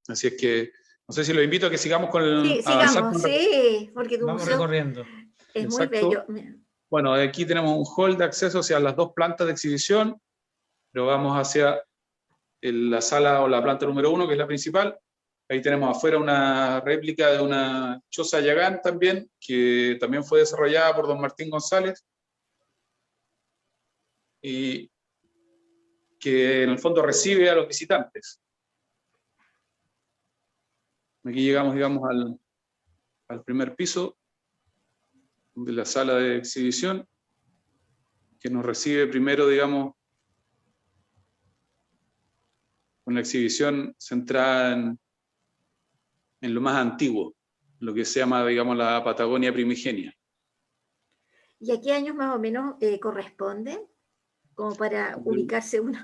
Así es que, no sé si los invito a que sigamos con el... Sí, sigamos, sí, porque tu Vamos museo recorriendo. es muy Exacto. bello. Bueno, aquí tenemos un hall de acceso hacia las dos plantas de exhibición, pero vamos hacia la sala o la planta número 1, que es la principal. Ahí tenemos afuera una réplica de una choza yagán también, que también fue desarrollada por don Martín González, y que en el fondo recibe a los visitantes. Aquí llegamos, digamos, al primer piso de la sala de exhibición, que nos recibe primero, digamos, con la exhibición centrada en lo más antiguo, lo que se llama, digamos, la Patagonia primigenia. ¿Y a qué años más o menos corresponden? Como para ubicarse uno.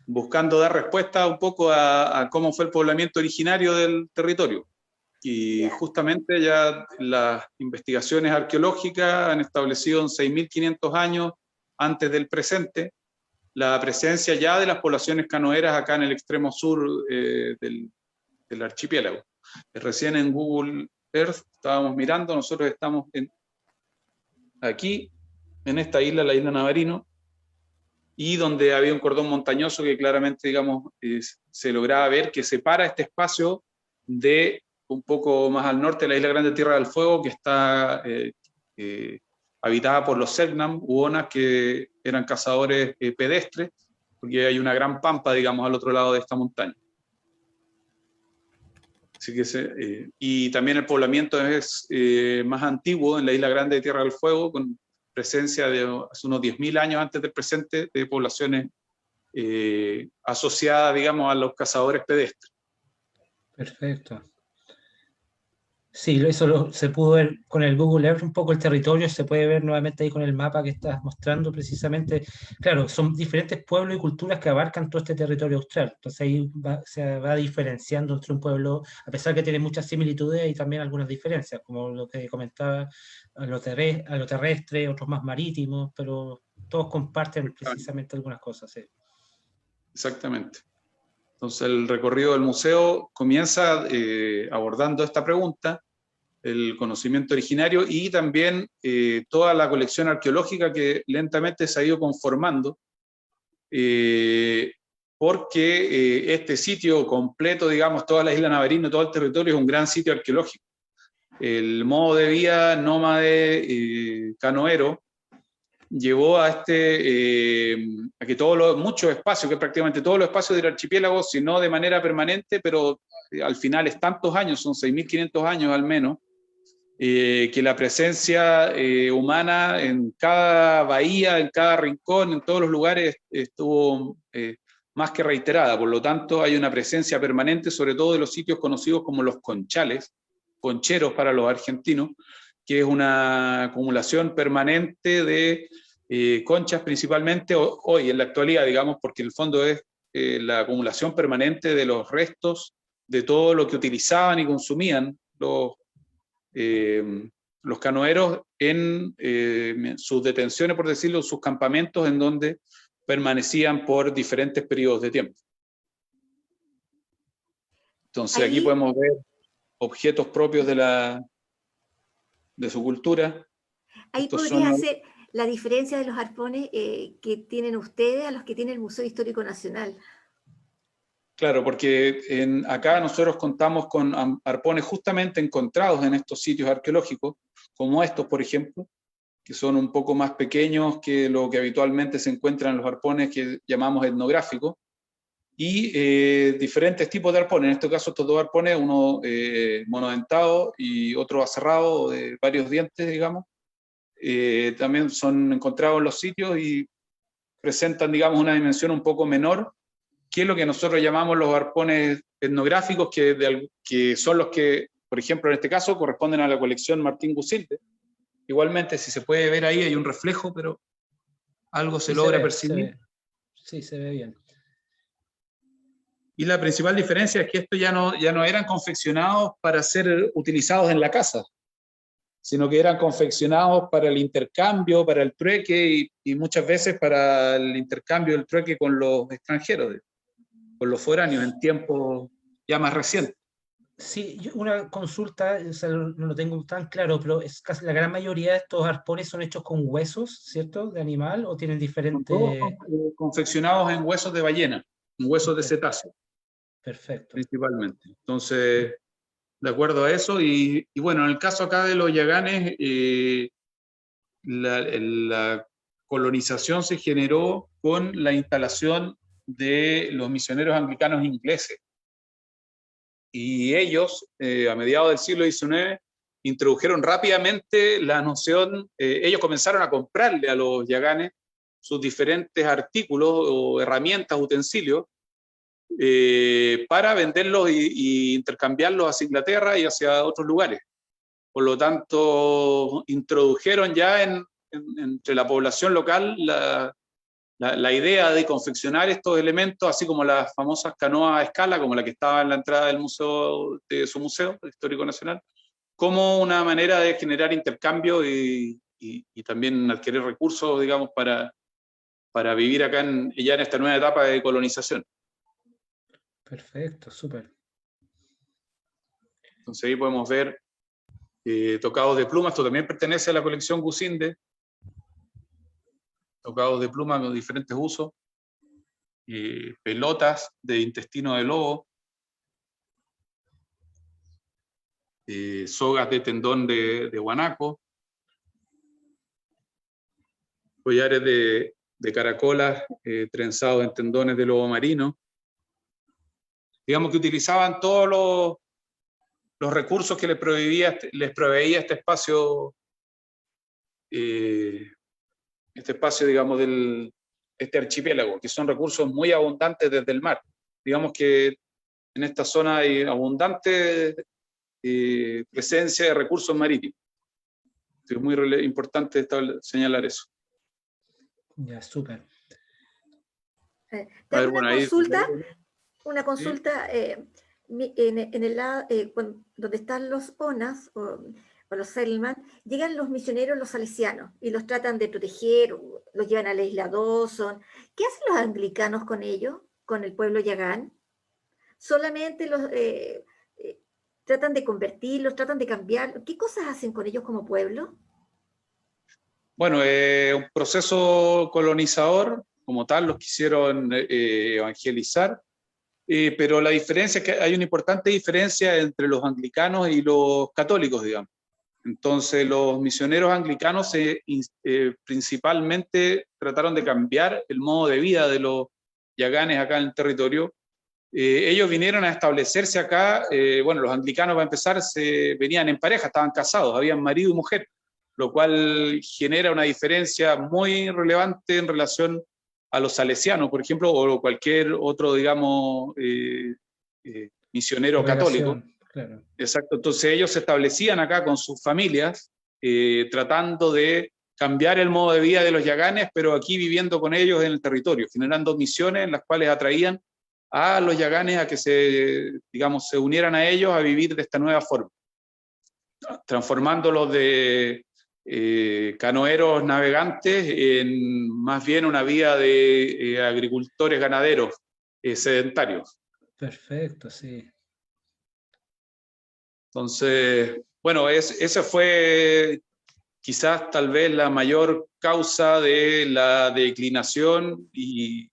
Buscando dar respuesta un poco a cómo fue el poblamiento originario del territorio. Y justamente ya las investigaciones arqueológicas han establecido en 6.500 años antes del presente la presencia ya de las poblaciones canoeras acá en el extremo sur del archipiélago. Recién en Google Earth estábamos mirando, nosotros estamos aquí, en esta isla, la isla Navarino, y donde había un cordón montañoso que claramente, digamos, se lograba ver que separa este espacio de un poco más al norte de la isla Grande Tierra del Fuego, que está habitada por los Selknam, huonas, que eran cazadores pedestres, porque hay una gran pampa, digamos, al otro lado de esta montaña. Así que y también el poblamiento es más antiguo en la isla Grande de Tierra del Fuego, con presencia de hace unos 10.000 años antes del presente de poblaciones asociadas, digamos, a los cazadores pedestres. Perfecto. Sí, eso se pudo ver con el Google Earth, un poco el territorio, se puede ver nuevamente ahí con el mapa que estás mostrando precisamente. Claro, son diferentes pueblos y culturas que abarcan todo este territorio austral. Entonces ahí se va diferenciando entre un pueblo, a pesar que tiene muchas similitudes y también algunas diferencias, como lo que comentaba, a lo terrestre, otros más marítimos, pero todos comparten precisamente algunas cosas. Sí. Exactamente. Entonces el recorrido del museo comienza abordando esta pregunta, el conocimiento originario y también toda la colección arqueológica que lentamente se ha ido conformando, porque este sitio completo, digamos, toda la isla Navarino, todo el territorio es un gran sitio arqueológico. El modo de vida nómade canoero llevó a que muchos espacios, que prácticamente todos los espacios del archipiélago, si no de manera permanente, pero al final es tantos años, son 6.500 años al menos, que la presencia humana en cada bahía, en cada rincón, en todos los lugares estuvo más que reiterada. Por lo tanto, hay una presencia permanente, sobre todo de los sitios conocidos como los conchales, concheros para los argentinos, que es una acumulación permanente de conchas principalmente hoy en la actualidad, digamos, porque en el fondo es la acumulación permanente de los restos de todo lo que utilizaban y consumían los canoeros en sus detenciones, por decirlo, sus campamentos en donde permanecían por diferentes periodos de tiempo. Entonces aquí podemos ver objetos propios de su cultura. Ahí podría hacer la diferencia de los arpones que tienen ustedes a los que tiene el Museo Histórico Nacional. Claro, porque acá nosotros contamos con arpones justamente encontrados en estos sitios arqueológicos, como estos, por ejemplo, que son un poco más pequeños que lo que habitualmente se encuentra en los arpones que llamamos etnográficos, y diferentes tipos de arpones. En este caso, estos dos arpones, uno monodentado y otro aserrado de varios dientes, digamos, también son encontrados en los sitios y presentan, digamos, una dimensión un poco menor que lo que nosotros llamamos los arpones etnográficos, que son los que, por ejemplo, en este caso, corresponden a la colección Martín Gusilde. Igualmente, si se puede ver ahí, hay un reflejo, pero ¿Algo se Sí, logra ve, percibir? Sí, se ve bien. Y la principal diferencia es que estos ya no eran confeccionados para ser utilizados en la casa, sino que eran confeccionados para el intercambio, para el trueque y muchas veces para el intercambio del trueque con los extranjeros, con los foráneos en tiempos ya más recientes. Sí, una consulta, o sea, no lo tengo tan claro, pero es casi la gran mayoría de estos arpones son hechos con huesos, ¿cierto? De animal, o tienen Son todos diferentes. confeccionados en huesos de ballena, en huesos de cetáceo, Perfecto. principalmente. Entonces, de acuerdo a eso, y bueno, en el caso acá de los yaganes, la colonización se generó con la instalación de los misioneros anglicanos ingleses. Y ellos, a mediados del siglo XIX, introdujeron rápidamente la noción, ellos comenzaron a comprarle a los yaganes sus diferentes artículos o herramientas, utensilios, para venderlos y intercambiarlos hacia Inglaterra y hacia otros lugares. Por lo tanto, introdujeron ya entre la población local la idea de confeccionar estos elementos, así como las famosas canoas a escala, como la que estaba en la entrada del museo, de su museo, el Histórico Nacional, como una manera de generar intercambio y también adquirir recursos, digamos, para vivir acá ya en esta nueva etapa de colonización. Perfecto, súper. Entonces ahí podemos ver tocados de pluma. Esto también pertenece a la colección Gusinde. Tocados de pluma con diferentes usos. Pelotas de intestino de lobo. Sogas de tendón de guanaco. Collares de caracolas trenzados en tendones de lobo marino. Digamos que utilizaban todos los recursos que les proveía este espacio, digamos, este archipiélago, que son recursos muy abundantes desde el mar. Digamos que en esta zona hay abundante presencia de recursos marítimos. Es muy importante señalar eso. Ya, súper. Te hago bueno, una consulta en el lado donde están los ONAS o los Selman, llegan los misioneros, los salesianos, y los tratan de proteger, los llevan a la isla Dawson. ¿Qué hacen los anglicanos con ellos, con el pueblo yagán? ¿Solamente los tratan de convertirlos, tratan de cambiarlos? ¿Qué cosas hacen con ellos como pueblo? Bueno, un proceso colonizador, como tal, los quisieron evangelizar, pero la diferencia es que hay una importante diferencia entre los anglicanos y los católicos, digamos. Entonces, los misioneros anglicanos principalmente trataron de cambiar el modo de vida de los yaganes acá en el territorio. Ellos vinieron a establecerse acá, bueno, los anglicanos para empezar venían en pareja, estaban casados, habían marido y mujer, lo cual genera una diferencia muy relevante en relación a los salesianos, por ejemplo, o cualquier otro, digamos, misionero católico. Claro. Exacto, entonces ellos se establecían acá con sus familias, tratando de cambiar el modo de vida de los yaganes, pero aquí viviendo con ellos en el territorio, generando misiones en las cuales atraían a los yaganes a que se unieran a ellos a vivir de esta nueva forma, transformándolos de canoeros navegantes en más bien una vida de agricultores ganaderos sedentarios. Perfecto, sí. Entonces, bueno, esa fue quizás tal vez la mayor causa de la declinación y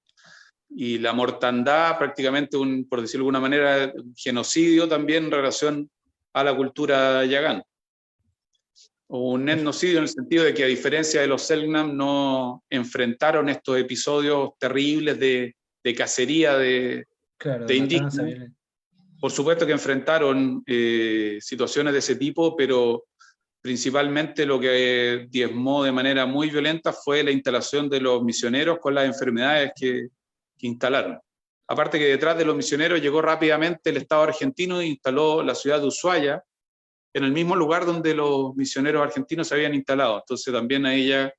la mortandad, prácticamente por decirlo de alguna manera, un genocidio también en relación a la cultura yagán. O un etnocidio en el sentido de que, a diferencia de los Selknam, no enfrentaron estos episodios terribles de cacería de indígenas. Por supuesto que enfrentaron situaciones de ese tipo, pero principalmente lo que diezmó de manera muy violenta fue la instalación de los misioneros con las enfermedades que instalaron. Aparte que detrás de los misioneros llegó rápidamente el Estado argentino e instaló la ciudad de Ushuaia, en el mismo lugar donde los misioneros argentinos se habían instalado. Entonces también ahí ya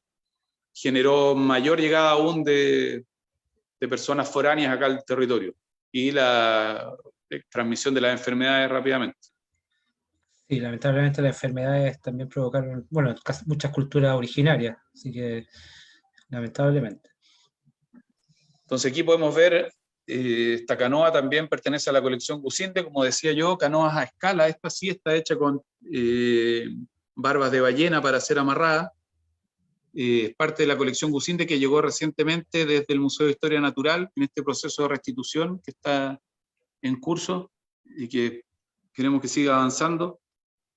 generó mayor llegada aún de personas foráneas acá al territorio y la transmisión de las enfermedades rápidamente. Sí, lamentablemente las enfermedades también provocaron, bueno, muchas culturas originarias, así que lamentablemente. Entonces aquí podemos ver, esta canoa también pertenece a la colección Gusinde, como decía yo, canoas a escala. Esta sí está hecha con barbas de ballena para ser amarrada. Es parte de la colección Gusinde que llegó recientemente desde el Museo de Historia Natural en este proceso de restitución que está en curso y que queremos que siga avanzando.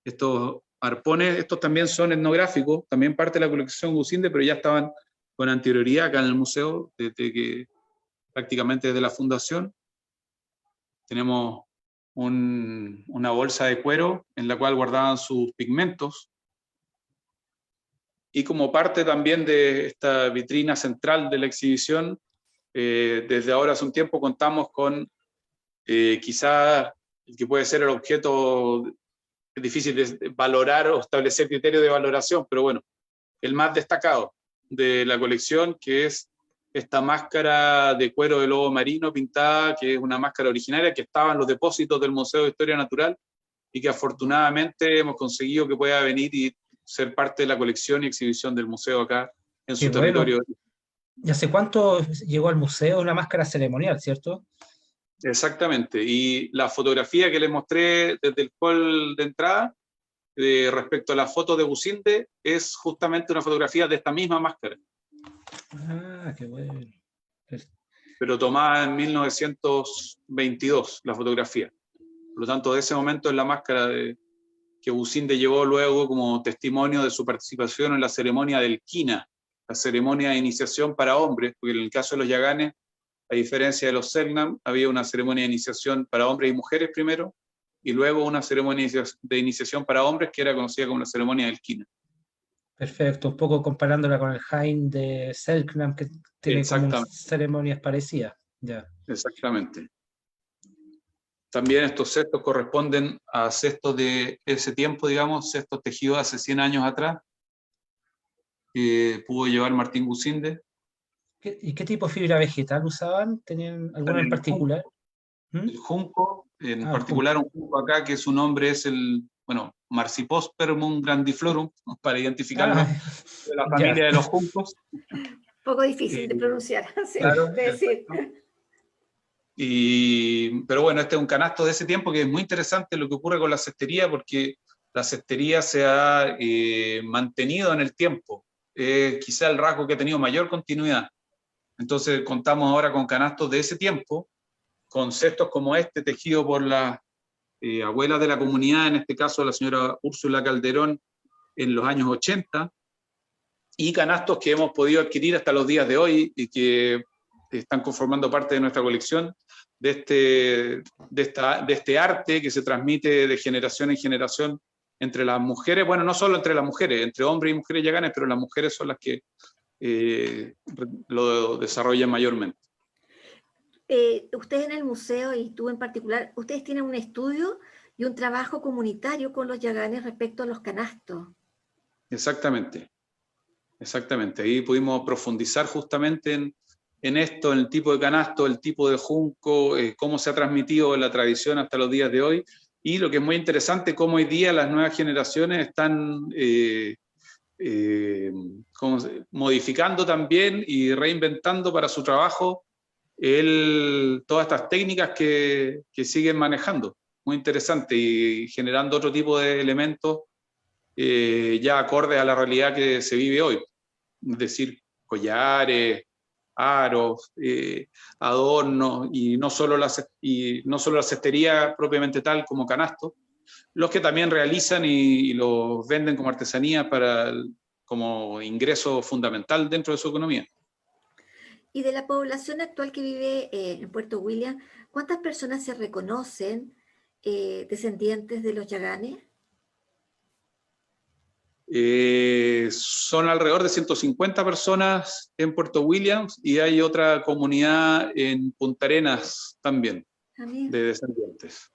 Estos arpones, estos también son etnográficos, también parte de la colección Gusinde, pero ya estaban con anterioridad acá en el museo, prácticamente desde la fundación. Tenemos una bolsa de cuero en la cual guardaban sus pigmentos. Y como parte también de esta vitrina central de la exhibición, desde ahora hace un tiempo contamos con quizá el que puede ser el objeto, es difícil de valorar o establecer criterios de valoración, pero bueno, el más destacado de la colección, que es esta máscara de cuero de lobo marino pintada, que es una máscara originaria que estaba en los depósitos del Museo de Historia Natural y que afortunadamente hemos conseguido que pueda venir y ser parte de la colección y exhibición del museo acá en su territorio. ¿Y hace cuánto llegó al museo una máscara ceremonial, cierto? Exactamente, y la fotografía que les mostré desde el hall de entrada, respecto a la foto de Gusinde, es justamente una fotografía de esta misma máscara. Ah, qué bueno. Pero tomada en 1922, la fotografía. Por lo tanto, de ese momento es la máscara que Gusinde llevó luego como testimonio de su participación en la ceremonia del Quina, la ceremonia de iniciación para hombres, porque en el caso de los Yaganes, a diferencia de los Selknam, había una ceremonia de iniciación para hombres y mujeres primero, y luego una ceremonia de iniciación para hombres que era conocida como la ceremonia del Quina. Perfecto, un poco comparándola con el Jain de Selknam, que tiene como ceremonias parecidas. Ya. Exactamente. También estos cestos corresponden a cestos de ese tiempo, digamos, cestos tejidos hace 100 años atrás, que pudo llevar Martín Gusinde. ¿Y qué tipo de fibra vegetal usaban? ¿Tenían alguna en particular? El junco, en particular un junco acá, que su nombre es Marsipospermum grandiflorum, para identificarlo de la familia de los juncos. Poco difícil de pronunciar, sí, claro, de decir. Pero bueno, este es un canasto de ese tiempo que es muy interesante lo que ocurre con la cestería, porque la cestería se ha mantenido en el tiempo. Quizá el rasgo que ha tenido mayor continuidad. Entonces contamos ahora con canastos de ese tiempo, con cestos como este, tejido por la abuela de la comunidad, en este caso la señora Úrsula Calderón, en los años 80, y canastos que hemos podido adquirir hasta los días de hoy y que están conformando parte de nuestra colección, de este arte que se transmite de generación en generación entre las mujeres, bueno, no solo entre las mujeres, entre hombres y mujeres yaganes, pero las mujeres son las que lo desarrollan mayormente. Ustedes en el museo y tú en particular, ustedes tienen un estudio y un trabajo comunitario con los yaganes respecto a los canastos. Exactamente, exactamente. Ahí pudimos profundizar justamente en esto, en el tipo de canasto, el tipo de junco, cómo se ha transmitido la tradición hasta los días de hoy, y lo que es muy interesante, cómo hoy día las nuevas generaciones están modificando también y reinventando para su trabajo todas estas técnicas que siguen manejando. Muy interesante, y generando otro tipo de elementos ya acordes a la realidad que se vive hoy. Es decir, collares, aros, adornos, y no solo la cestería propiamente tal como canasto, los que también realizan y los venden como artesanía como ingreso fundamental dentro de su economía. Y de la población actual que vive en Puerto William, ¿cuántas personas se reconocen descendientes de los yaganes? Son alrededor de 150 personas en Puerto Williams, y hay otra comunidad en Punta Arenas también, de descendientes.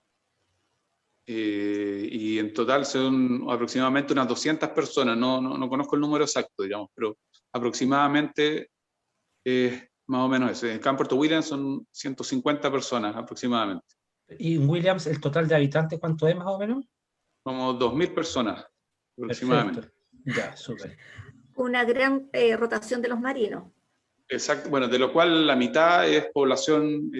Y en total son aproximadamente unas 200 personas, no conozco el número exacto, digamos, pero aproximadamente más o menos eso. En Camp Puerto Williams son 150 personas aproximadamente. ¿Y en Williams el total de habitantes cuánto es más o menos? Como 2.000 personas aproximadamente. Perfecto. Ya, súper. Una gran rotación de los marinos. Exacto, bueno, de lo cual la mitad es población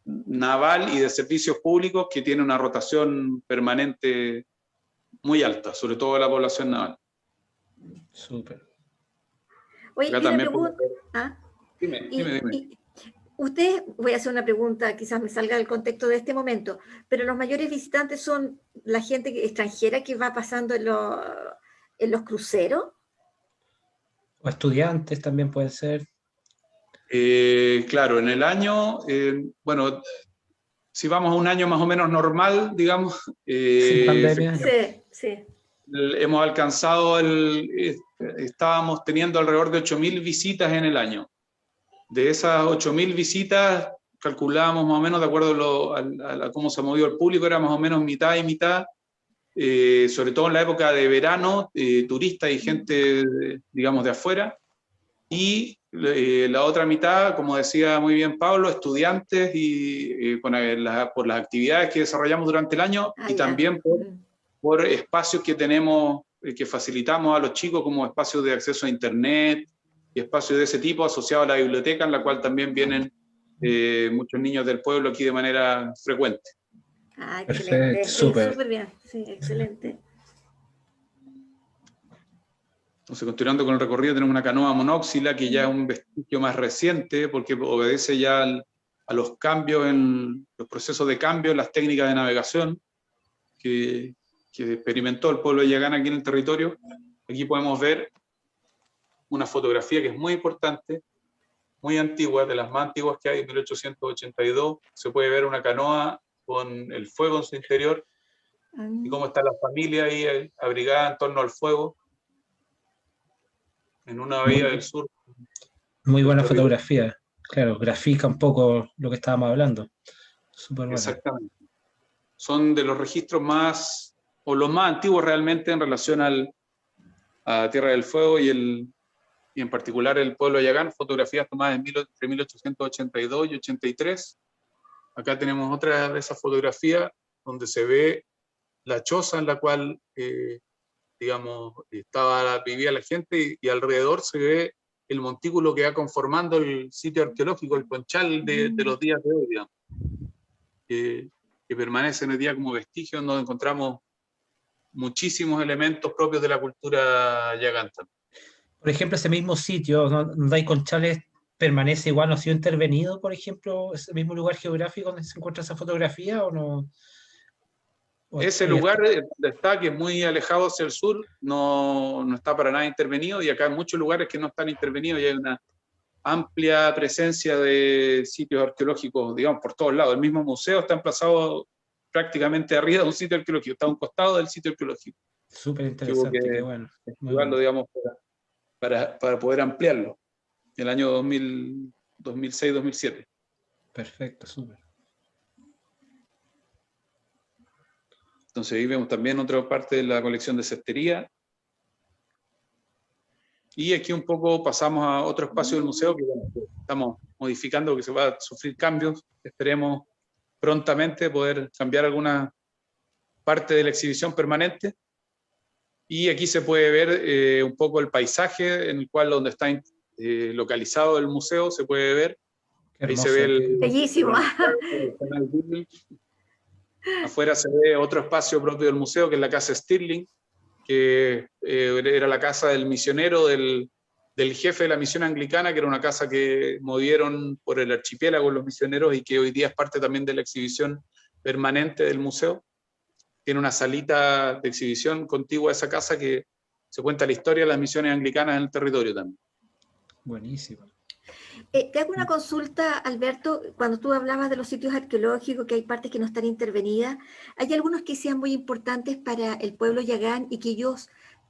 naval y de servicios públicos que tiene una rotación permanente muy alta, sobre todo la población naval. Súper. Oye, Acá y una también pregunta. Dime. Usted, voy a hacer una pregunta, quizás me salga del contexto de este momento, pero los mayores visitantes son la gente extranjera que va pasando en los cruceros. O estudiantes también pueden ser. Claro, en el año, bueno, si vamos a un año más o menos normal, digamos, Sin pandemia. Sí. hemos alcanzado estábamos teniendo alrededor de 8.000 visitas en el año. De esas 8.000 visitas, calculábamos más o menos, de acuerdo a cómo se ha movido el público, era más o menos mitad y mitad, sobre todo en la época de verano, turistas y gente, digamos, de afuera. Y la otra mitad, como decía muy bien Pablo, estudiantes y por las actividades que desarrollamos durante el año y también por espacios que tenemos, que facilitamos a los chicos como espacios de acceso a internet y espacios de ese tipo asociados a la biblioteca, en la cual también vienen muchos niños del pueblo aquí de manera frecuente. Excelente. Perfecto, súper bien, sí, excelente. Entonces, continuando con el recorrido, tenemos una canoa monóxila, que ya es un vestigio más reciente, porque obedece ya a los cambios en los procesos de cambio en las técnicas de navegación que experimentó el pueblo de Yagán aquí en el territorio. Aquí podemos ver una fotografía que es muy importante, muy antigua, de las más antiguas que hay, de 1882. Se puede ver una canoa con el fuego en su interior y cómo está la familia ahí abrigada en torno al fuego, en una bahía del sur. Muy buena fotografía. Claro, grafica un poco lo que estábamos hablando. Súper bueno. Exactamente. Son de los registros más, o los más antiguos realmente en relación a Tierra del Fuego y en particular el pueblo de Yagán, fotografías tomadas entre 1882 y 83. Acá tenemos otra de esas fotografías donde se ve la choza en la cual, digamos, vivía la gente y alrededor se ve el montículo que va conformando el sitio arqueológico, el Conchal de los días de hoy, digamos, que permanece hoy día como vestigio, donde encontramos muchísimos elementos propios de la cultura yaganta. Por ejemplo, ese mismo sitio donde hay conchales permanece igual, ¿no ha sido intervenido, por ejemplo, ese mismo lugar geográfico donde se encuentra esa fotografía o no? Ese lugar donde está, que es muy alejado hacia el sur, no está para nada intervenido, y acá hay muchos lugares que no están intervenidos y hay una amplia presencia de sitios arqueológicos, digamos, por todos lados. El mismo museo está emplazado prácticamente arriba de un sitio arqueológico, está a un costado del sitio arqueológico. Súper interesante, qué bueno. Bueno. Digamos, para poder ampliarlo, el año 2006-2007. Perfecto, súper. Entonces ahí vemos también otra parte de la colección de cestería. Y aquí un poco pasamos a otro espacio del museo que, bueno, que estamos modificando, que se va a sufrir cambios. Esperemos prontamente poder cambiar alguna parte de la exhibición permanente. Y aquí se puede ver un poco el paisaje en el cual donde está localizado el museo, se puede ver. Ahí se ve bellísimo. Afuera se ve otro espacio propio del museo, que es la casa Stirling, que era la casa del misionero, del jefe de la misión anglicana, que era una casa que movieron por el archipiélago los misioneros y que hoy día es parte también de la exhibición permanente del museo. Tiene una salita de exhibición contigua a esa casa que se cuenta la historia de las misiones anglicanas en el territorio también. Buenísimo. Te hago una consulta, Alberto, cuando tú hablabas de los sitios arqueológicos, que hay partes que no están intervenidas, ¿hay algunos que sean muy importantes para el pueblo yagán y que ellos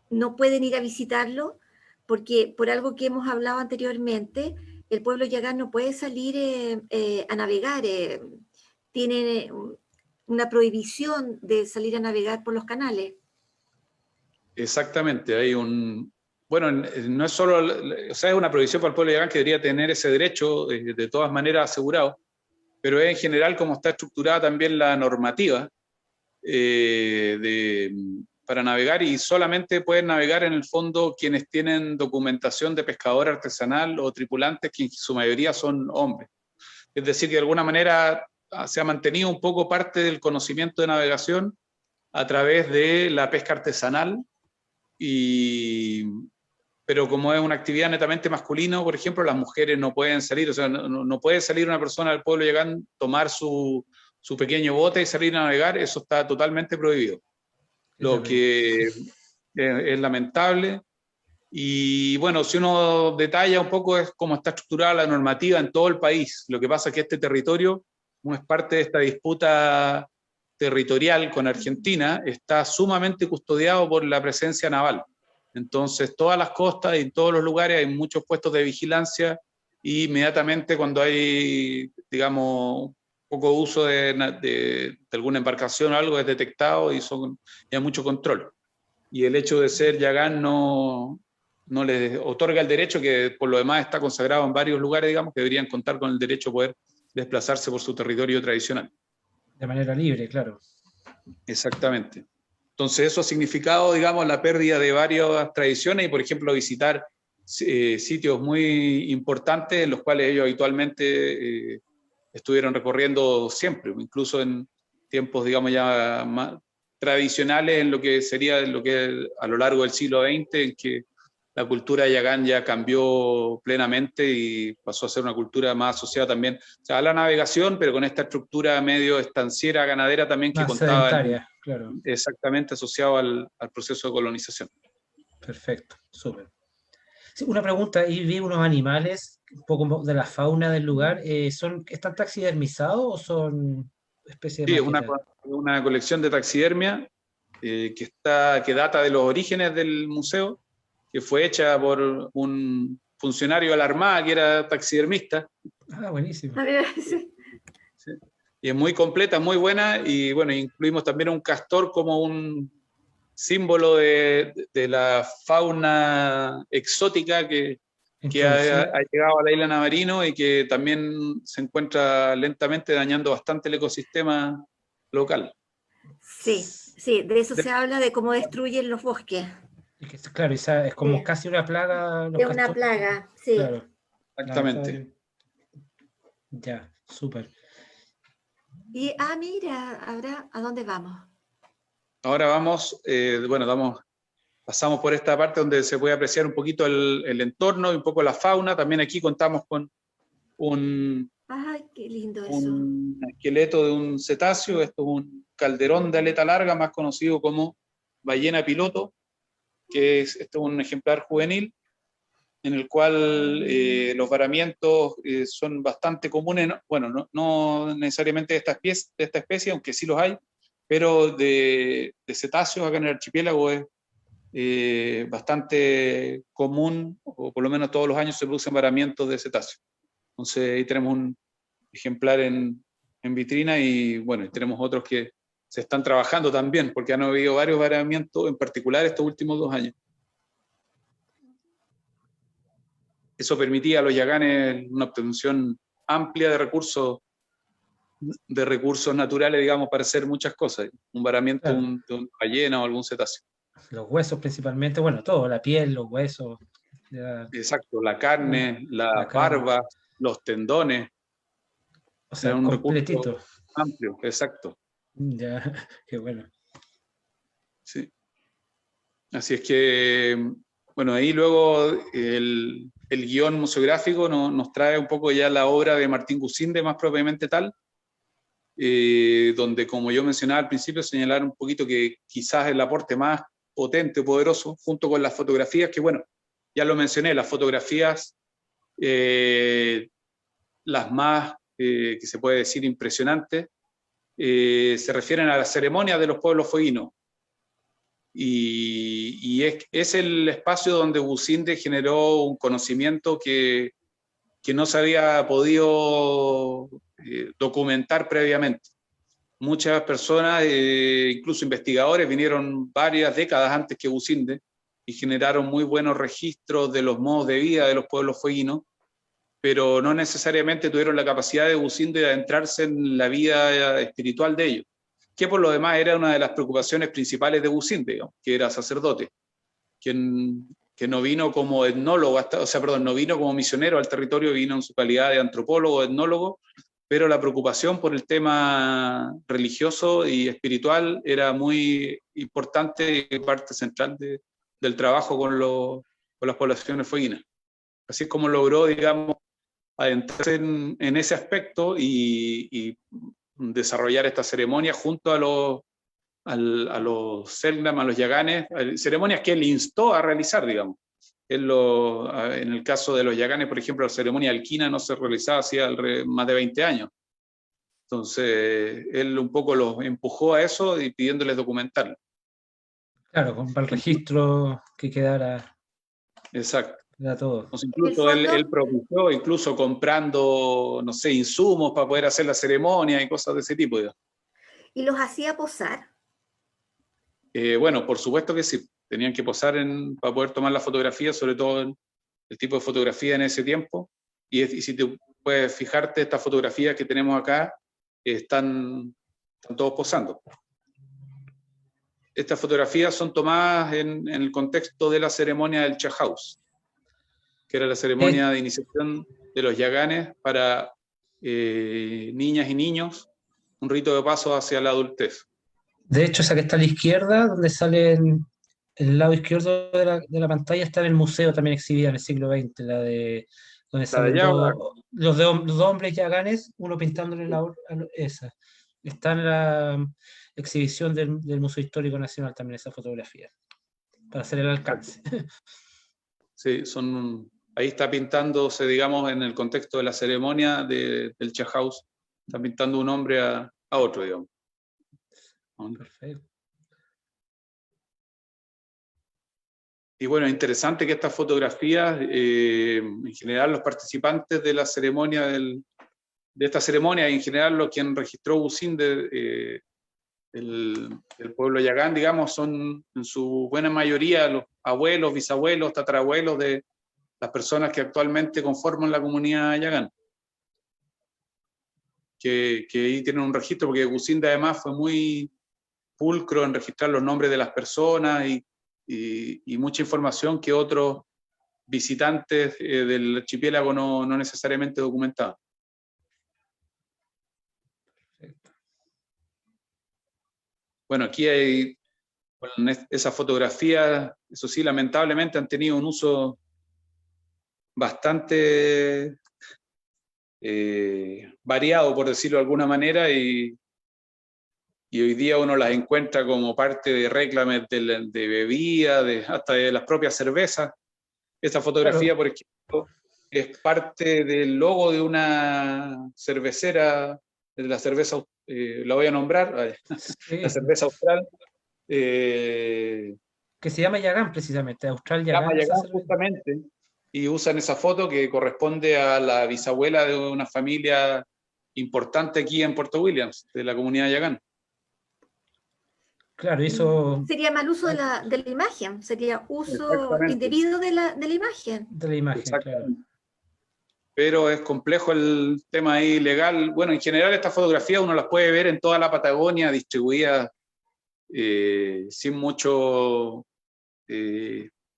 no pueden ir a visitarlo? Porque por algo que hemos hablado anteriormente, el pueblo yagán no puede salir a navegar, tiene una prohibición de salir a navegar por los canales. Exactamente, hay bueno, no es solo, o sea, es una prohibición para el pueblo de Yagán que debería tener ese derecho de todas maneras asegurado, pero es en general como está estructurada también la normativa para navegar, y solamente pueden navegar en el fondo quienes tienen documentación de pescador artesanal o tripulantes, que en su mayoría son hombres. Es decir, que de alguna manera se ha mantenido un poco parte del conocimiento de navegación a través de la pesca artesanal, pero como es una actividad netamente masculina, por ejemplo, las mujeres no pueden salir, o sea, no puede salir una persona del pueblo Yagán, tomar su pequeño bote y salir a navegar, eso está totalmente prohibido. Lo que es lamentable. Y bueno, si uno detalla un poco es cómo está estructurada la normativa en todo el país. Lo que pasa es que este territorio, como es parte de esta disputa territorial con Argentina, está sumamente custodiado por la presencia naval. Entonces, todas las costas y en todos los lugares hay muchos puestos de vigilancia, y inmediatamente cuando hay, digamos, poco uso de alguna embarcación o algo es detectado y hay mucho control. Y el hecho de ser Yagán no les otorga el derecho, que por lo demás está consagrado en varios lugares, digamos, que deberían contar con el derecho a poder desplazarse por su territorio tradicional. De manera libre, claro. Exactamente. Entonces eso ha significado, digamos, la pérdida de varias tradiciones y, por ejemplo, visitar sitios muy importantes en los cuales ellos habitualmente estuvieron recorriendo siempre, incluso en tiempos, digamos, ya más tradicionales, en lo que sería a lo largo del siglo XX, en que la cultura de Yagán ya cambió plenamente y pasó a ser una cultura más asociada también, o sea, a la navegación, pero con esta estructura medio estanciera, ganadera también, que Más contaba sedentaria, claro. exactamente asociado al proceso de colonización. Perfecto, súper. Sí, una pregunta, ahí vi unos animales, un poco de la fauna del lugar, ¿están taxidermizados o son especies Sí, es mágicas? una colección de taxidermia que data de los orígenes del museo, que fue hecha por un funcionario de la Armada que era taxidermista. Ah, buenísimo. A ver, sí. ¿Sí? Y es muy completa, muy buena, y bueno, incluimos también un castor como un símbolo de la fauna exótica que ha llegado a la isla Navarino y que también se encuentra lentamente dañando bastante el ecosistema local. Sí, sí, de eso se habla, de cómo destruyen los bosques. Claro, esa es como Sí. casi una plaga, los Es una castores. plaga, sí. Claro, Exactamente. ya, súper. Y, mira, ¿a dónde vamos? Ahora vamos, pasamos por esta parte donde se puede apreciar un poquito el entorno y un poco la fauna. También aquí contamos con Ay, qué lindo eso. un esqueleto de un cetáceo. Esto es un calderón de aleta larga, más conocido como ballena piloto, que esto es un ejemplar juvenil, en el cual los varamientos son bastante comunes, bueno, no necesariamente de esta especie, aunque sí los hay, pero de cetáceos acá en el archipiélago es bastante común, o por lo menos todos los años se producen varamientos de cetáceos. Entonces ahí tenemos un ejemplar en vitrina, y bueno, tenemos otros que se están trabajando también, porque han habido varios varamientos, en particular estos últimos 2 años. Eso permitía a los yaganes una obtención amplia de recursos naturales, digamos, para hacer muchas cosas. Un varamiento Claro. de una ballena o algún cetáceo. Los huesos principalmente, bueno, todo, la piel, los huesos. Exacto, la carne, la carne. barba, los tendones. O sea, un completito. recurso amplio, exacto. Ya, qué bueno. Sí. Así es que, bueno, ahí luego el guión museográfico nos trae un poco ya la obra de Martín Gusinde, más propiamente tal, donde, como yo mencionaba al principio, señalar un poquito que quizás el aporte más potente o poderoso, junto con las fotografías, que bueno, ya lo mencioné, las fotografías, las más, que se puede decir, impresionantes, se refieren a las ceremonias de los pueblos fueguinos. Y es el espacio donde Gusinde generó un conocimiento que no se había podido documentar previamente. Muchas personas, incluso investigadores, vinieron varias décadas antes que Gusinde y generaron muy buenos registros de los modos de vida de los pueblos fueguinos, pero no necesariamente tuvieron la capacidad de Businde de adentrarse en la vida espiritual de ellos, que por lo demás era una de las preocupaciones principales de Businde, digamos, que era sacerdote, que no vino como etnólogo, no vino como misionero al territorio, vino en su calidad de antropólogo, etnólogo, pero la preocupación por el tema religioso y espiritual era muy importante y parte central del trabajo con las poblaciones fueguinas. Así es como logró, digamos, adentrarse en ese aspecto y desarrollar esta ceremonia junto a los Selknam, a los Yaganes, ceremonias que él instó a realizar, digamos. En el caso de los Yaganes, por ejemplo, la ceremonia alquina no se realizaba hacía más de 20 años. Entonces, él un poco los empujó a eso y pidiéndoles documentarlo. Claro, para el registro que quedara. Exacto. Queda todo. Entonces, incluso él propuso, incluso comprando, no sé, insumos para poder hacer la ceremonia y cosas de ese tipo, digamos. ¿Y los hacía posar? Bueno, por supuesto que sí. Tenían que posar para poder tomar la fotografía, sobre todo el tipo de fotografía en ese tiempo. Y si te puedes fijarte, estas fotografías que tenemos acá están todos posando. Estas fotografías son tomadas en el contexto de la ceremonia del Chahaus, que era la ceremonia de iniciación de los Yaganes para niñas y niños, un rito de paso hacia la adultez. De hecho, esa que está a la izquierda, donde sale en el lado izquierdo de la pantalla, está en el museo también exhibida en el siglo XX, donde salen los dos hombres yaganes, uno pintándole esa. Está en la exhibición del Museo Histórico Nacional también esa fotografía, para hacer el alcance. Sí, ahí está pintándose, digamos, en el contexto de la ceremonia del Chahaus, está pintando un hombre a otro, digamos. Perfecto. Y bueno, interesante que estas fotografías, en general los participantes de la ceremonia, de esta ceremonia, y en general quien registró Businde, el pueblo yagán, digamos, son en su buena mayoría los abuelos, bisabuelos, tatarabuelos de las personas que actualmente conforman la comunidad yagán. Que ahí tienen un registro, porque Businde además fue muy pulcro en registrar los nombres de las personas y mucha información que otros visitantes del archipiélago no necesariamente documentaban. Bueno, aquí hay esas fotografías, eso sí, lamentablemente han tenido un uso bastante variado, por decirlo de alguna manera, y hoy día uno las encuentra como parte de réclames de bebida, hasta de las propias cervezas. Esta fotografía, por ejemplo, es parte del logo de una cervecera, de la cerveza, la voy a nombrar, sí. La cerveza Austral. Que se llama Yagán, precisamente, Austral Yagán. Se llama Yagán, justamente, y usan esa foto que corresponde a la bisabuela de una familia importante aquí en Puerto Williams, de la comunidad Yagán. Claro, eso... Sería mal uso de la imagen, sería uso indebido de la imagen. De la imagen, claro. Pero es complejo el tema ahí legal. Bueno, en general estas fotografías uno las puede ver en toda la Patagonia, distribuidas sin mucho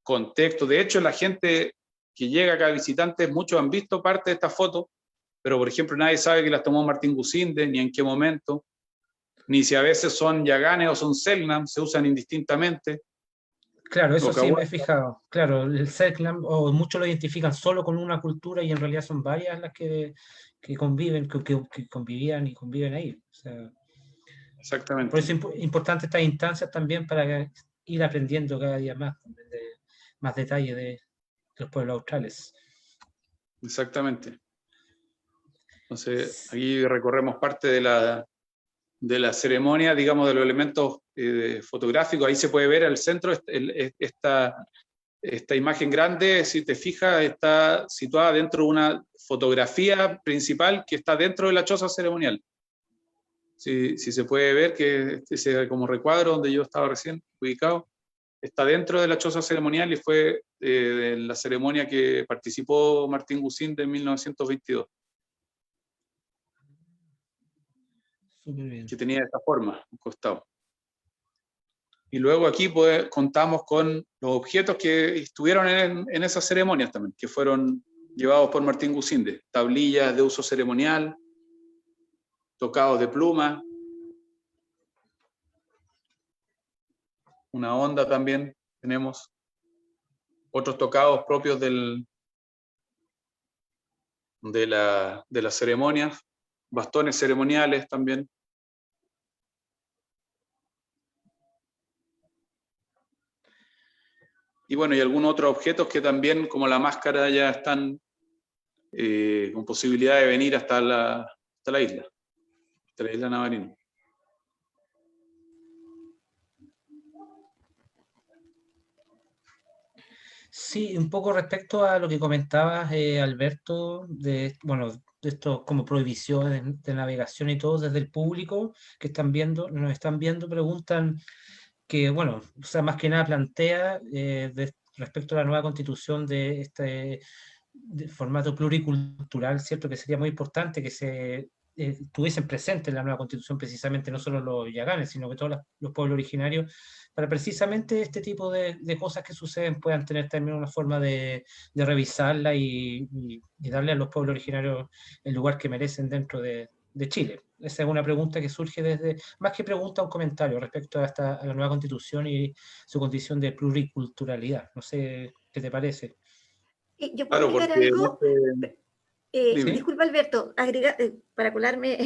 contexto. De hecho, la gente que llega acá, visitantes, muchos han visto parte de estas fotos, pero por ejemplo nadie sabe que las tomó Martín Businde, ni en qué momento, ni si a veces son yaganes o son Selknam, se usan indistintamente. Claro, eso sí me he fijado. Claro, el Selknam, o muchos lo identifican solo con una cultura y en realidad son varias las que conviven, que convivían y conviven ahí. O sea, exactamente. Por eso es importante estas instancias también para ir aprendiendo cada día más detalles de los pueblos australes. Exactamente. Entonces, aquí recorremos parte de la ceremonia, digamos, de los elementos fotográficos. Ahí se puede ver al centro esta imagen grande, si te fijas, está situada dentro de una fotografía principal que está dentro de la choza ceremonial. Si se puede ver que ese como recuadro donde yo estaba recién ubicado, está dentro de la choza ceremonial y fue de la ceremonia que participó Martín Gusinde en 1922. Súper bien. Que tenía de esta forma, un costado. Y luego aquí pues, contamos con los objetos que estuvieron en esas ceremonias también, que fueron llevados por Martín Gusinde. Tablillas de uso ceremonial, tocados de pluma, una onda también tenemos, otros tocados propios de las ceremonias, bastones ceremoniales también. Y bueno, y algunos otros objetos que también, como la máscara, ya están con posibilidad de venir hasta la isla Navarino. Sí, un poco respecto a lo que comentabas, Alberto, de esto como prohibiciones de navegación y todo desde el público que nos están viendo, preguntan que, bueno, o sea, más que nada plantea respecto a la nueva constitución de este de formato pluricultural, ¿cierto? Que sería muy importante que se tuviesen presente en la nueva constitución precisamente no solo los yaganes, sino que todos los pueblos originarios, para precisamente este tipo de cosas que suceden puedan tener también una forma de revisarla y darle a los pueblos originarios el lugar que merecen dentro de Chile. Esa es una pregunta que surge desde, más que pregunta, un comentario respecto a la nueva constitución y su condición de pluriculturalidad. No sé qué te parece. ¿Yo puedo Claro, agregar porque algo? dime. ¿Sí? Disculpa, Alberto, para colarme,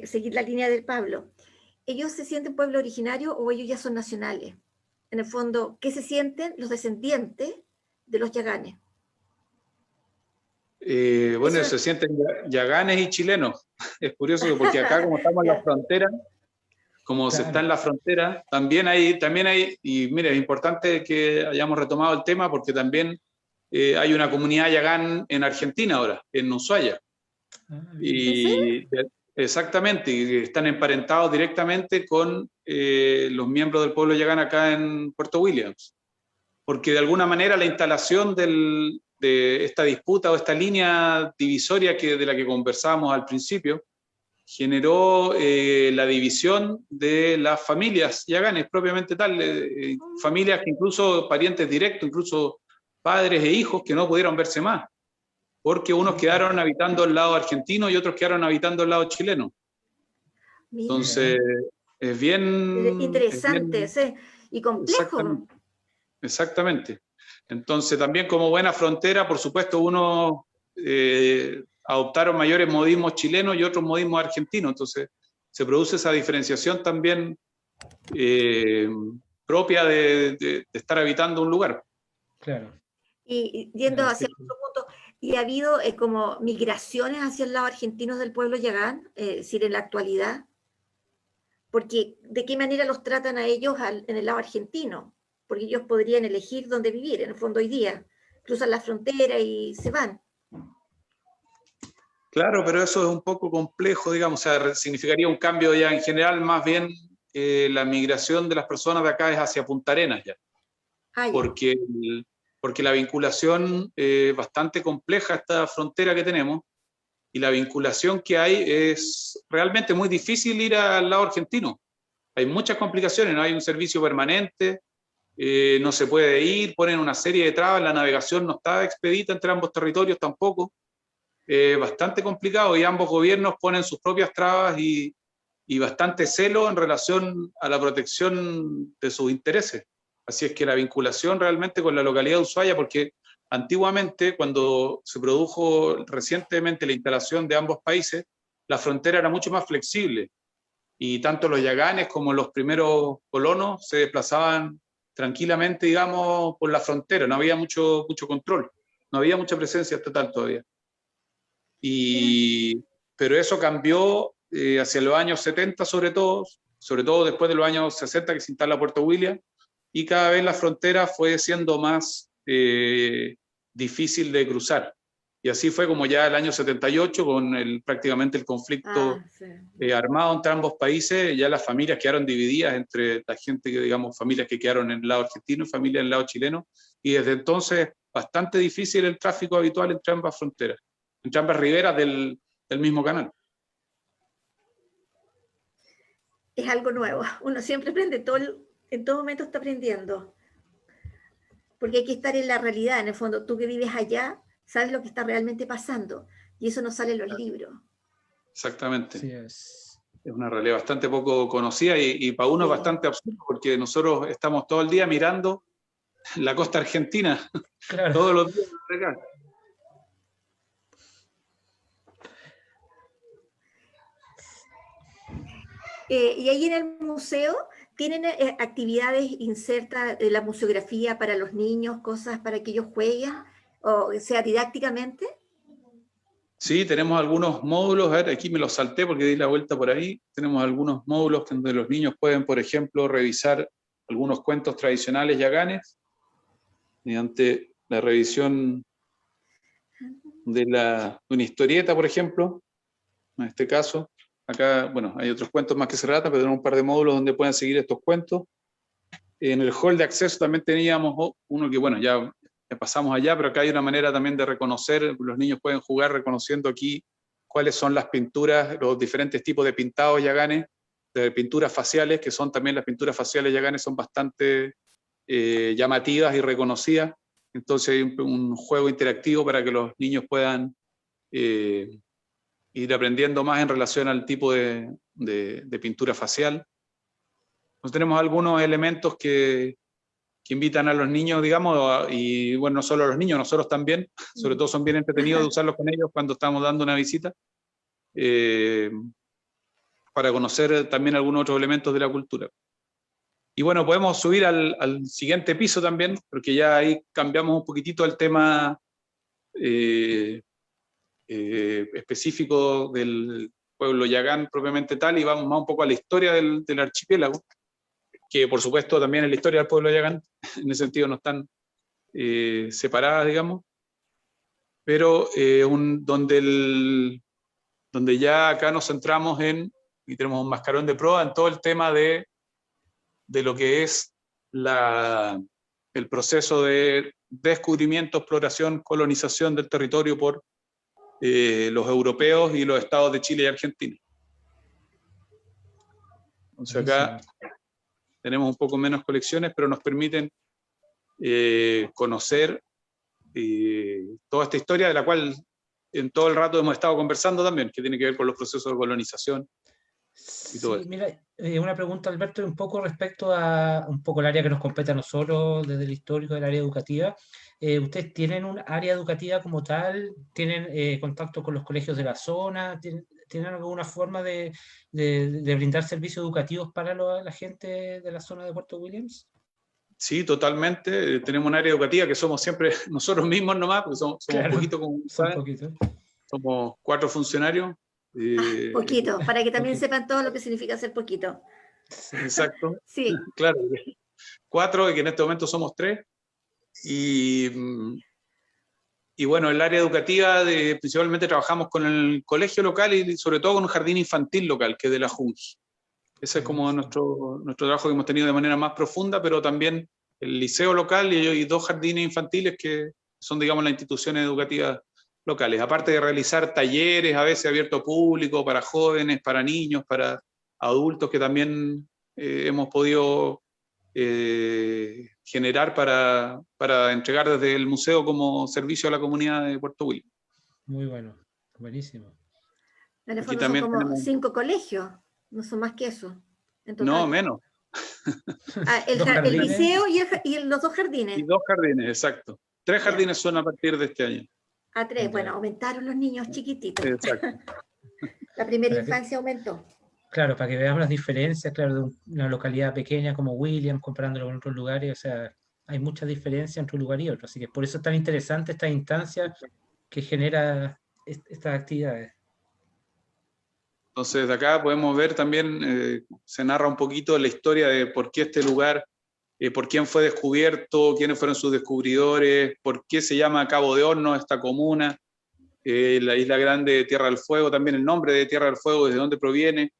seguir la línea del Pablo. ¿Ellos se sienten pueblo originario o ellos ya son nacionales? En el fondo, ¿qué se sienten los descendientes de los yaganes? Bueno, Eso, se sienten yaganes y chilenos. Es curioso porque acá, como estamos en la ya, frontera, como se está Claro. en la frontera, también hay, y mire, es importante que hayamos retomado el tema porque también hay una comunidad yagán en Argentina ahora, en Ushuaia. Bien. ¿en serio? Y exactamente, y están emparentados directamente con los miembros del pueblo yagán acá en Puerto Williams. Porque de alguna manera la instalación de esta disputa o esta línea divisoria de la que conversábamos al principio generó la división de las familias yaganes propiamente tal, familias que incluso parientes directos, incluso padres e hijos que no pudieron verse más, porque unos quedaron habitando el lado argentino y otros quedaron habitando el lado chileno. Mira, Entonces, es interesante, bien sí, y complejo. exactamente. Exactamente. Entonces, también como buena frontera, por supuesto, unos adoptaron mayores modismos chilenos y otros modismos argentinos. Entonces, se produce esa diferenciación también propia de estar habitando un lugar. Claro. Y yendo Claro, hacia sí. el otro punto, ¿y ha habido como migraciones hacia el lado argentino del pueblo yagán, es decir, en la actualidad? Porque ¿de qué manera los tratan a ellos en el lado argentino? Porque ellos podrían elegir dónde vivir, en el fondo hoy día. Cruzan la frontera y se van. Claro, pero eso es un poco complejo, digamos, o sea, significaría un cambio ya en general, más bien la migración de las personas de acá es hacia Punta Arenas ya, Ah, ya. porque, porque la vinculación es bastante compleja, esta frontera que tenemos, y la vinculación que hay es realmente muy difícil ir al lado argentino. Hay muchas complicaciones, no hay un servicio permanente, no se puede ir, ponen una serie de trabas, la navegación no está expedita entre ambos territorios tampoco. Bastante complicado y ambos gobiernos ponen sus propias trabas y bastante celo en relación a la protección de sus intereses. Así es que la vinculación realmente con la localidad de Ushuaia, porque antiguamente, cuando se produjo recientemente la instalación de ambos países, la frontera era mucho más flexible y tanto los yaganes como los primeros colonos se desplazaban tranquilamente, digamos, por la frontera, no había mucho control, no había mucha presencia estatal todavía. Pero eso cambió hacia los años 70 sobre todo después de los años 60 que se instala Puerto William, y cada vez la frontera fue siendo más difícil de cruzar. Y así fue como ya el año 78, con prácticamente el conflicto sí. armado entre ambos países, ya las familias quedaron divididas entre la gente que, digamos, familias que quedaron en el lado argentino y familias en el lado chileno, y desde entonces bastante difícil el tráfico habitual entre ambas fronteras, entre ambas riberas del mismo canal. Es algo nuevo, uno siempre aprende, en todo momento está aprendiendo, porque hay que estar en la realidad, en el fondo, tú que vives allá, sabes lo que está realmente pasando, y eso no sale en los libros. Exactamente. Sí, es. Es una realidad bastante poco conocida y para uno es bastante absurdo, porque nosotros estamos todo el día mirando la costa argentina, Claro. todos los días acá. Y ahí en el museo tienen actividades insertas de la museografía para los niños, cosas para que ellos jueguen, o sea, didácticamente. Sí, tenemos algunos módulos, a ver, aquí me los salté porque di la vuelta por ahí. Tenemos algunos módulos donde los niños pueden, por ejemplo, revisar algunos cuentos tradicionales yaganes mediante la revisión de una historieta, por ejemplo, en este caso. Acá, bueno, hay otros cuentos más que se relatan, pero tenemos un par de módulos donde pueden seguir estos cuentos. En el hall de acceso también teníamos uno que, bueno, ya pasamos allá, pero acá hay una manera también de reconocer, los niños pueden jugar reconociendo aquí cuáles son las pinturas, los diferentes tipos de pintados yaganes, de pinturas faciales, que son también las pinturas faciales yaganes, son bastante llamativas y reconocidas. Entonces hay un juego interactivo para que los niños puedan ir aprendiendo más en relación al tipo de pintura facial. Entonces tenemos algunos elementos que invitan a los niños, digamos, y bueno, no solo a los niños, nosotros también, sobre todo son bien entretenidos de usarlos con ellos cuando estamos dando una visita, para conocer también algunos otros elementos de la cultura. Y bueno, podemos subir al siguiente piso también, porque ya ahí cambiamos un poquitito el tema específico del pueblo yagán propiamente tal, y vamos más un poco a la historia del archipiélago, que por supuesto también en la historia del pueblo yagán, en ese sentido no están separadas, digamos, pero donde ya acá nos centramos y tenemos un mascarón de proa en todo el tema de lo que es el proceso de descubrimiento, exploración, colonización del territorio por los europeos y los estados de Chile y Argentina. Entonces acá tenemos un poco menos colecciones, pero nos permiten conocer toda esta historia de la cual en todo el rato hemos estado conversando también, que tiene que ver con los procesos de colonización y todo eso. Mira, una pregunta, Alberto, un poco respecto a un poco el área que nos compete a nosotros desde el histórico del área educativa. ¿Ustedes tienen un área educativa como tal? ¿Tienen contacto con los colegios de la zona? ¿Tienen alguna forma de brindar servicios educativos para la gente de la zona de Puerto Williams? Sí, totalmente. Tenemos un área educativa que somos siempre nosotros mismos nomás, porque somos Claro, un poquito, como poquito. Somos 4 funcionarios. Poquito, para que también poquito. sepan todo lo que significa ser poquito. Exacto. Sí. Claro. 4, y que en este momento somos 3. Y bueno, el área educativa, principalmente trabajamos con el colegio local y sobre todo con un jardín infantil local, que es de la Junji. Ese es como nuestro trabajo que hemos tenido de manera más profunda, pero también el liceo local y 2 jardines infantiles que son, digamos, las instituciones educativas locales. Aparte de realizar talleres, a veces abiertos público, para jóvenes, para niños, para adultos, que también hemos podido generar para entregar desde el museo como servicio a la comunidad de Puerto Williams. Muy bueno, buenísimo. En el fondo son como 5 colegios, no son más que eso. No, menos. El liceo y los 2 jardines. Y 2 jardines, exacto. 3 jardines son a partir de este año. A 3, bueno, aumentaron los niños chiquititos. Exacto. La primera infancia aumentó. Claro, para que veamos las diferencias, claro, de una localidad pequeña como Williams, comparándolo con otros lugares, o sea, hay mucha diferencia entre un lugar y otro, así que por eso es tan interesante esta instancia que genera estas actividades. Entonces, de acá podemos ver también, se narra un poquito la historia de por qué este lugar, por quién fue descubierto, quiénes fueron sus descubridores, por qué se llama Cabo de Hornos esta comuna, la Isla Grande de Tierra del Fuego, también el nombre de Tierra del Fuego, desde dónde proviene.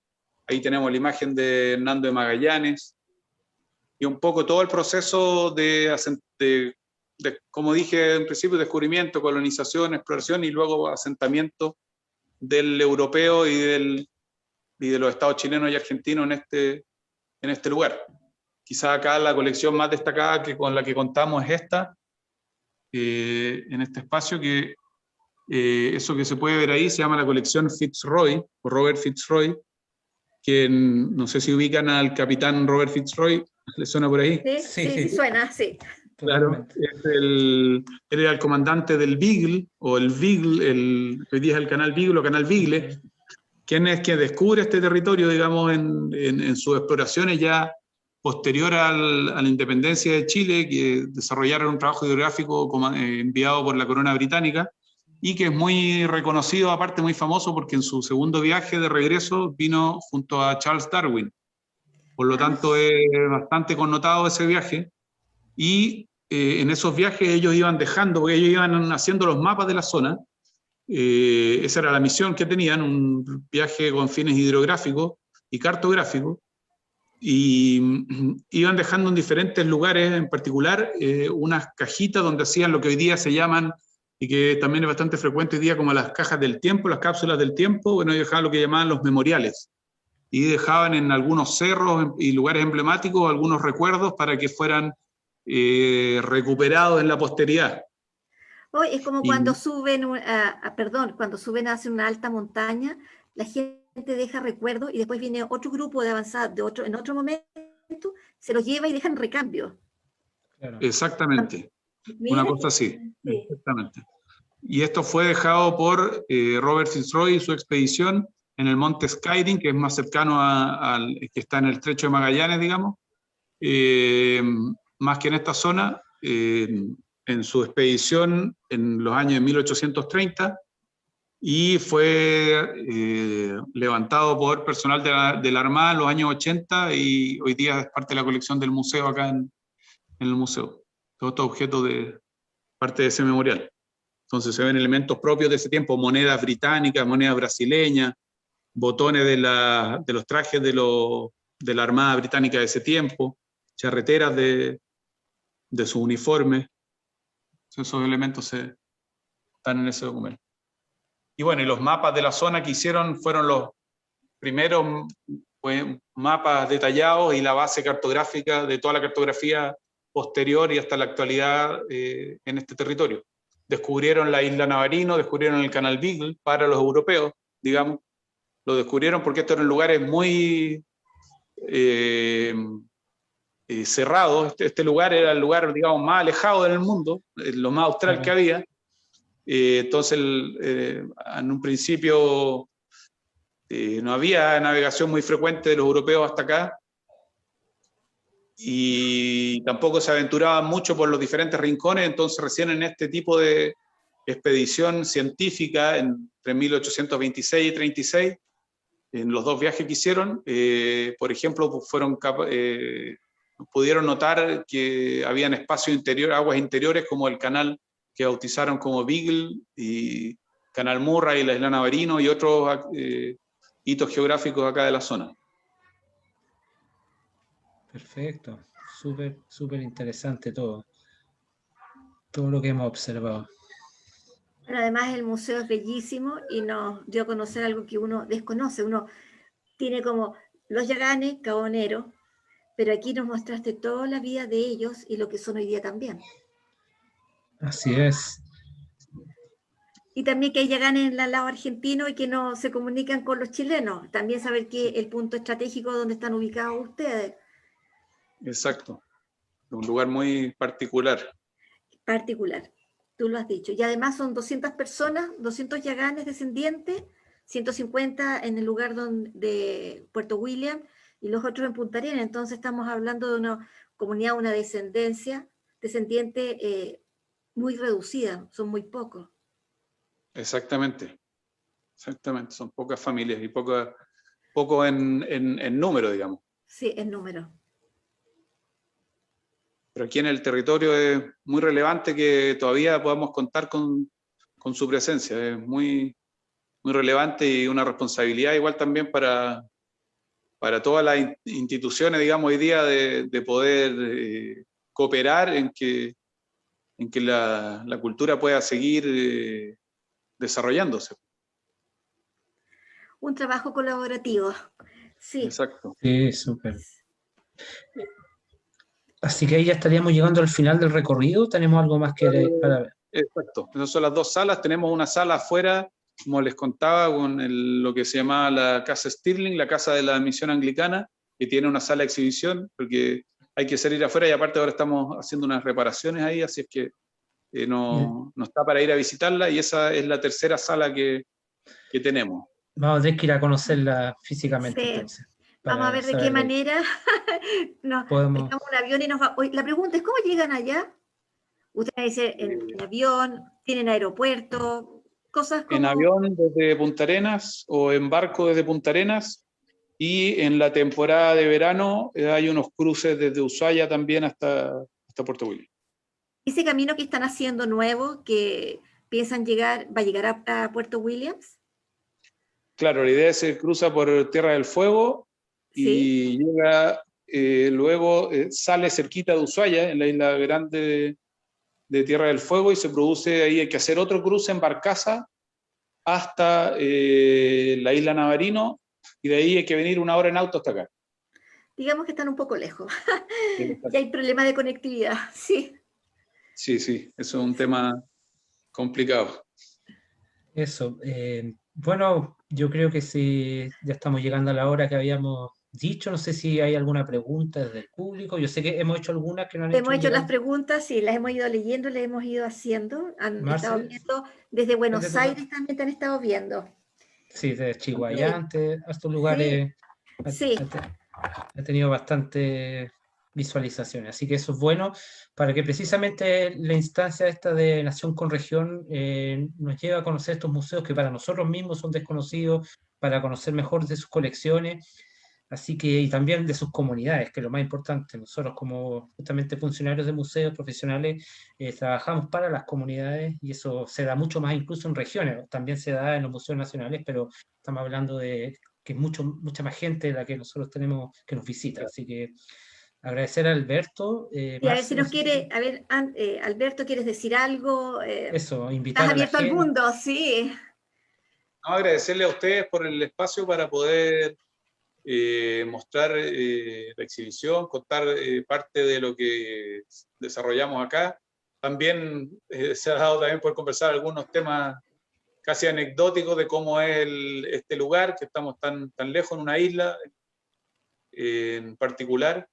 Ahí tenemos la imagen de Hernando de Magallanes. Y un poco todo el proceso como dije en principio, descubrimiento, colonización, exploración y luego asentamiento del europeo y de los estados chilenos y argentinos en este lugar. Quizá acá la colección más destacada con la que contamos es esta, en este espacio, que eso que se puede ver ahí se llama la colección Fitzroy, o Robert Fitzroy, que no sé si ubican al capitán Robert Fitzroy, ¿le suena por ahí? Sí, suena, sí. Claro, él era el comandante del Beagle, o el Beagle, hoy día es el canal Beagle o canal Beagle, quien es que descubre este territorio, digamos, en sus exploraciones ya posterior a la independencia de Chile, que desarrollaron un trabajo hidrográfico enviado por la corona británica, y que es muy reconocido, aparte muy famoso, porque en su segundo viaje de regreso vino junto a Charles Darwin. Por lo tanto, es bastante connotado ese viaje. Y en esos viajes ellos iban dejando, porque ellos iban haciendo los mapas de la zona. Esa era la misión que tenían, un viaje con fines hidrográficos y cartográficos. Y iban dejando en diferentes lugares, en particular, unas cajitas donde hacían lo que hoy día se llaman, y que también es bastante frecuente hoy día, como las cajas del tiempo, las cápsulas del tiempo. Bueno, ellos dejaban lo que llamaban los memoriales. Y dejaban en algunos cerros y lugares emblemáticos algunos recuerdos para que fueran recuperados en la posteridad. Hoy es como cuando suben, cuando suben hacia una alta montaña, la gente deja recuerdos y después viene otro grupo de avanzados en otro momento, se los lleva y dejan recambio. Claro. Exactamente. Una cosa así. Sí. Exactamente. Y esto fue dejado por Robert Fitzroy y su expedición en el monte Skiding, que es más cercano al que está en el estrecho de Magallanes, digamos, más que en esta zona, en su expedición en los años de 1830, y fue levantado por personal de la Armada en los años 80, y hoy día es parte de la colección del museo acá en el museo. Todos estos objetos de parte de ese memorial. Entonces se ven elementos propios de ese tiempo, monedas británicas, monedas brasileñas, botones de los trajes de la Armada Británica de ese tiempo, charreteras de sus uniformes. Esos elementos están en ese documento. Y bueno, y los mapas de la zona que hicieron fueron los primeros mapas detallados y la base cartográfica de toda la cartografía posterior y hasta la actualidad en este territorio. Descubrieron la isla Navarino, descubrieron el canal Beagle para los europeos, digamos. Lo descubrieron porque estos eran lugares muy cerrados. Este lugar era el lugar, digamos, más alejado del mundo, lo más austral que había. Entonces, en un principio no había navegación muy frecuente de los europeos hasta acá, y tampoco se aventuraban mucho por los diferentes rincones. Entonces recién en este tipo de expedición científica, entre 1826 y 36, en los dos viajes que hicieron, por ejemplo, pudieron notar que habían espacios interiores, aguas interiores, como el canal que bautizaron como Beagle, y Canal Murray, y la isla Navarino, y otros hitos geográficos acá de la zona. Perfecto, súper interesante todo lo que hemos observado. Pero además el museo es bellísimo y nos dio a conocer algo que uno desconoce. Uno tiene como los Yaganes, Cabo Nero, pero aquí nos mostraste toda la vida de ellos y lo que son hoy día también. Así es. Y también que hay Yaganes en el lado argentino y que no se comunican con los chilenos. También saber que el punto estratégico donde están ubicados ustedes. Exacto. Un lugar muy particular. Particular, tú lo has dicho. Y además son 200 personas, 200 Yaganes descendientes, 150 en el lugar de Puerto William y los otros en Punta Arenas. Entonces estamos hablando de una comunidad, una descendiente muy reducida, son muy pocos. Exactamente. Son pocas familias y poco en número, digamos. Sí, en número. Pero aquí en el territorio es muy relevante que todavía podamos contar con con su presencia. Es muy, muy relevante y una responsabilidad igual también para todas las instituciones, digamos, hoy día de poder cooperar en que la cultura pueda seguir desarrollándose. Un trabajo colaborativo. Sí. Exacto. Sí, súper. Así que ahí ya estaríamos llegando al final del recorrido. ¿Tenemos algo más que para ver? Exacto. Esas son las dos salas. Tenemos una sala afuera, como les contaba, con lo que se llama la Casa Stirling, la Casa de la Misión Anglicana, que tiene una sala de exhibición, porque hay que salir afuera y aparte ahora estamos haciendo unas reparaciones ahí, así es que no está para ir a visitarla, y esa es la tercera sala que tenemos. Vamos a tener que ir a conocerla físicamente, Sí. entonces. Vamos a ver de qué manera podemos... pescamos un avión y nos va. Oye, la pregunta es, ¿cómo llegan allá? Ustedes dicen en avión, tienen aeropuerto, cosas como... En avión desde Punta Arenas o en barco desde Punta Arenas, y en la temporada de verano hay unos cruces desde Ushuaia también hasta Puerto William. Ese camino que están haciendo nuevo, que piensan llegar, ¿va a llegar a Puerto Williams? Claro, la idea es que cruza por Tierra del Fuego y Sí. llega, luego sale cerquita de Ushuaia, en la isla grande de Tierra del Fuego, y se produce ahí, hay que hacer otro cruce en barcaza hasta la isla Navarino, y de ahí hay que venir 1 hora en auto hasta acá. Digamos que están un poco lejos. Y hay problemas de conectividad, sí. Sí, sí, eso es un tema complicado. Eso. Bueno, yo creo que sí, ya estamos llegando a la hora que habíamos dicho. No sé si hay alguna pregunta desde el público. Yo sé que hemos hecho algunas que no han Hemos hecho las llegar. preguntas, sí, las hemos ido leyendo, las hemos ido haciendo. Han estado Marce, viendo desde desde Buenos tu Aires, también te han estado viendo. sí, de Sí, Chihuayante, a estos sí, lugares sí. ha tenido bastante visualizaciones. Así que eso es bueno para que precisamente la instancia esta de Nación con Región nos lleve a conocer estos museos que para nosotros mismos son desconocidos, para conocer mejor de sus colecciones. Así que, y también de sus comunidades, que es lo más importante. Nosotros como justamente funcionarios de museos profesionales trabajamos para las comunidades, y eso se da mucho más incluso en regiones. También se da en los museos nacionales, pero estamos hablando de que es mucha más gente la que nosotros tenemos que nos visita. Así que agradecer a Alberto. Y a ver si Marce, no nos sé si quiere, a ver, Alberto, ¿quieres decir algo? eso, Estás invitar a la abierto al gente. mundo, sí. No, agradecerle a ustedes por el espacio para poder mostrar la exhibición, contar parte de lo que desarrollamos acá. También se ha dado también por conversar algunos temas casi anecdóticos de cómo es este lugar, que estamos tan lejos en una isla en particular.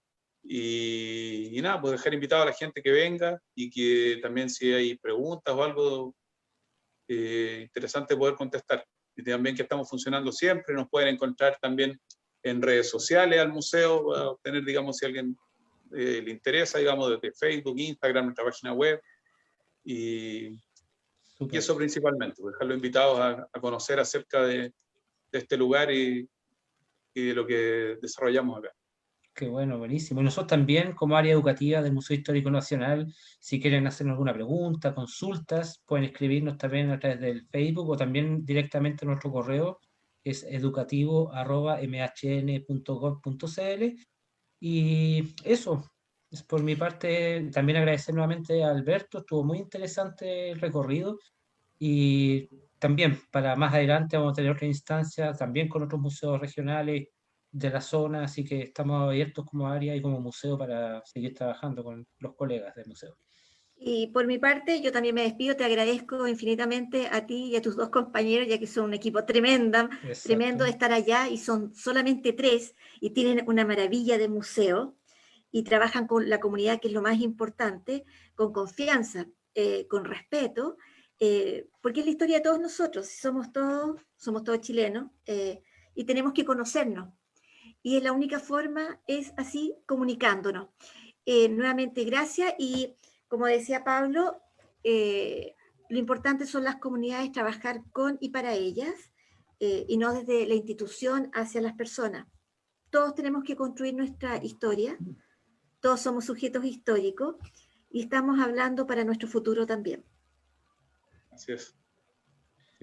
Y nada, pues dejar invitado a la gente que venga, y que también si hay preguntas o algo interesante poder contestar. Y también que estamos funcionando siempre, nos pueden encontrar también en redes sociales al museo, para obtener, digamos, si a alguien le interesa, digamos, desde Facebook, Instagram, nuestra página web, y eso principalmente, pues, dejarlos invitados a conocer acerca de este lugar y de lo que desarrollamos acá. Qué bueno, buenísimo. Y nosotros también, como área educativa del Museo Histórico Nacional, si quieren hacer alguna pregunta, consultas, pueden escribirnos también a través del Facebook o también directamente a nuestro correo, que es educativo@mhn.gov.cl. Y eso, es por mi parte, también agradecer nuevamente a Alberto, estuvo muy interesante el recorrido, y también para más adelante vamos a tener otra instancia también con otros museos regionales de la zona, así que estamos abiertos como área y como museo para seguir trabajando con los colegas del museo. Y por mi parte, yo también me despido, te agradezco infinitamente a ti y a tus dos compañeros, ya que son un equipo tremendo Exacto. de estar allá, y son solamente 3 y tienen una maravilla de museo y trabajan con la comunidad, que es lo más importante, con confianza, con respeto, porque es la historia de todos nosotros, somos todos chilenos, y tenemos que conocernos. Y la única forma es así, comunicándonos. Nuevamente, gracias. Y como decía Pablo, lo importante son las comunidades, trabajar con y para ellas, y no desde la institución hacia las personas. Todos tenemos que construir nuestra historia, todos somos sujetos históricos, y estamos hablando para nuestro futuro también. Así es.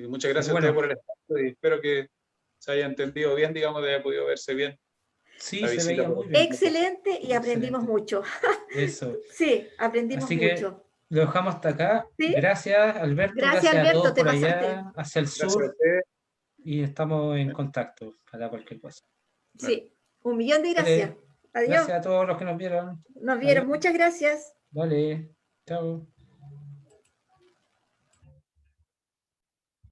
Y muchas gracias Bueno. a ustedes por el espacio y espero que se haya entendido bien, digamos, de haya podido verse bien. Sí, La se visita veía por- muy bien. Excelente y aprendimos Excelente. mucho. Eso. Sí, aprendimos Así que mucho. lo dejamos hasta acá. ¿Sí? Gracias, Alberto. Gracias, Gracias a Alberto, todos te por pasaste. allá, hacia el Gracias a sur, ustedes. y estamos en contacto para cualquier cosa. Sí, 1.000.000 de Vale. gracias. Adiós. Gracias a todos los que nos vieron. Nos vieron. Adiós. Muchas gracias. Vale. Chao.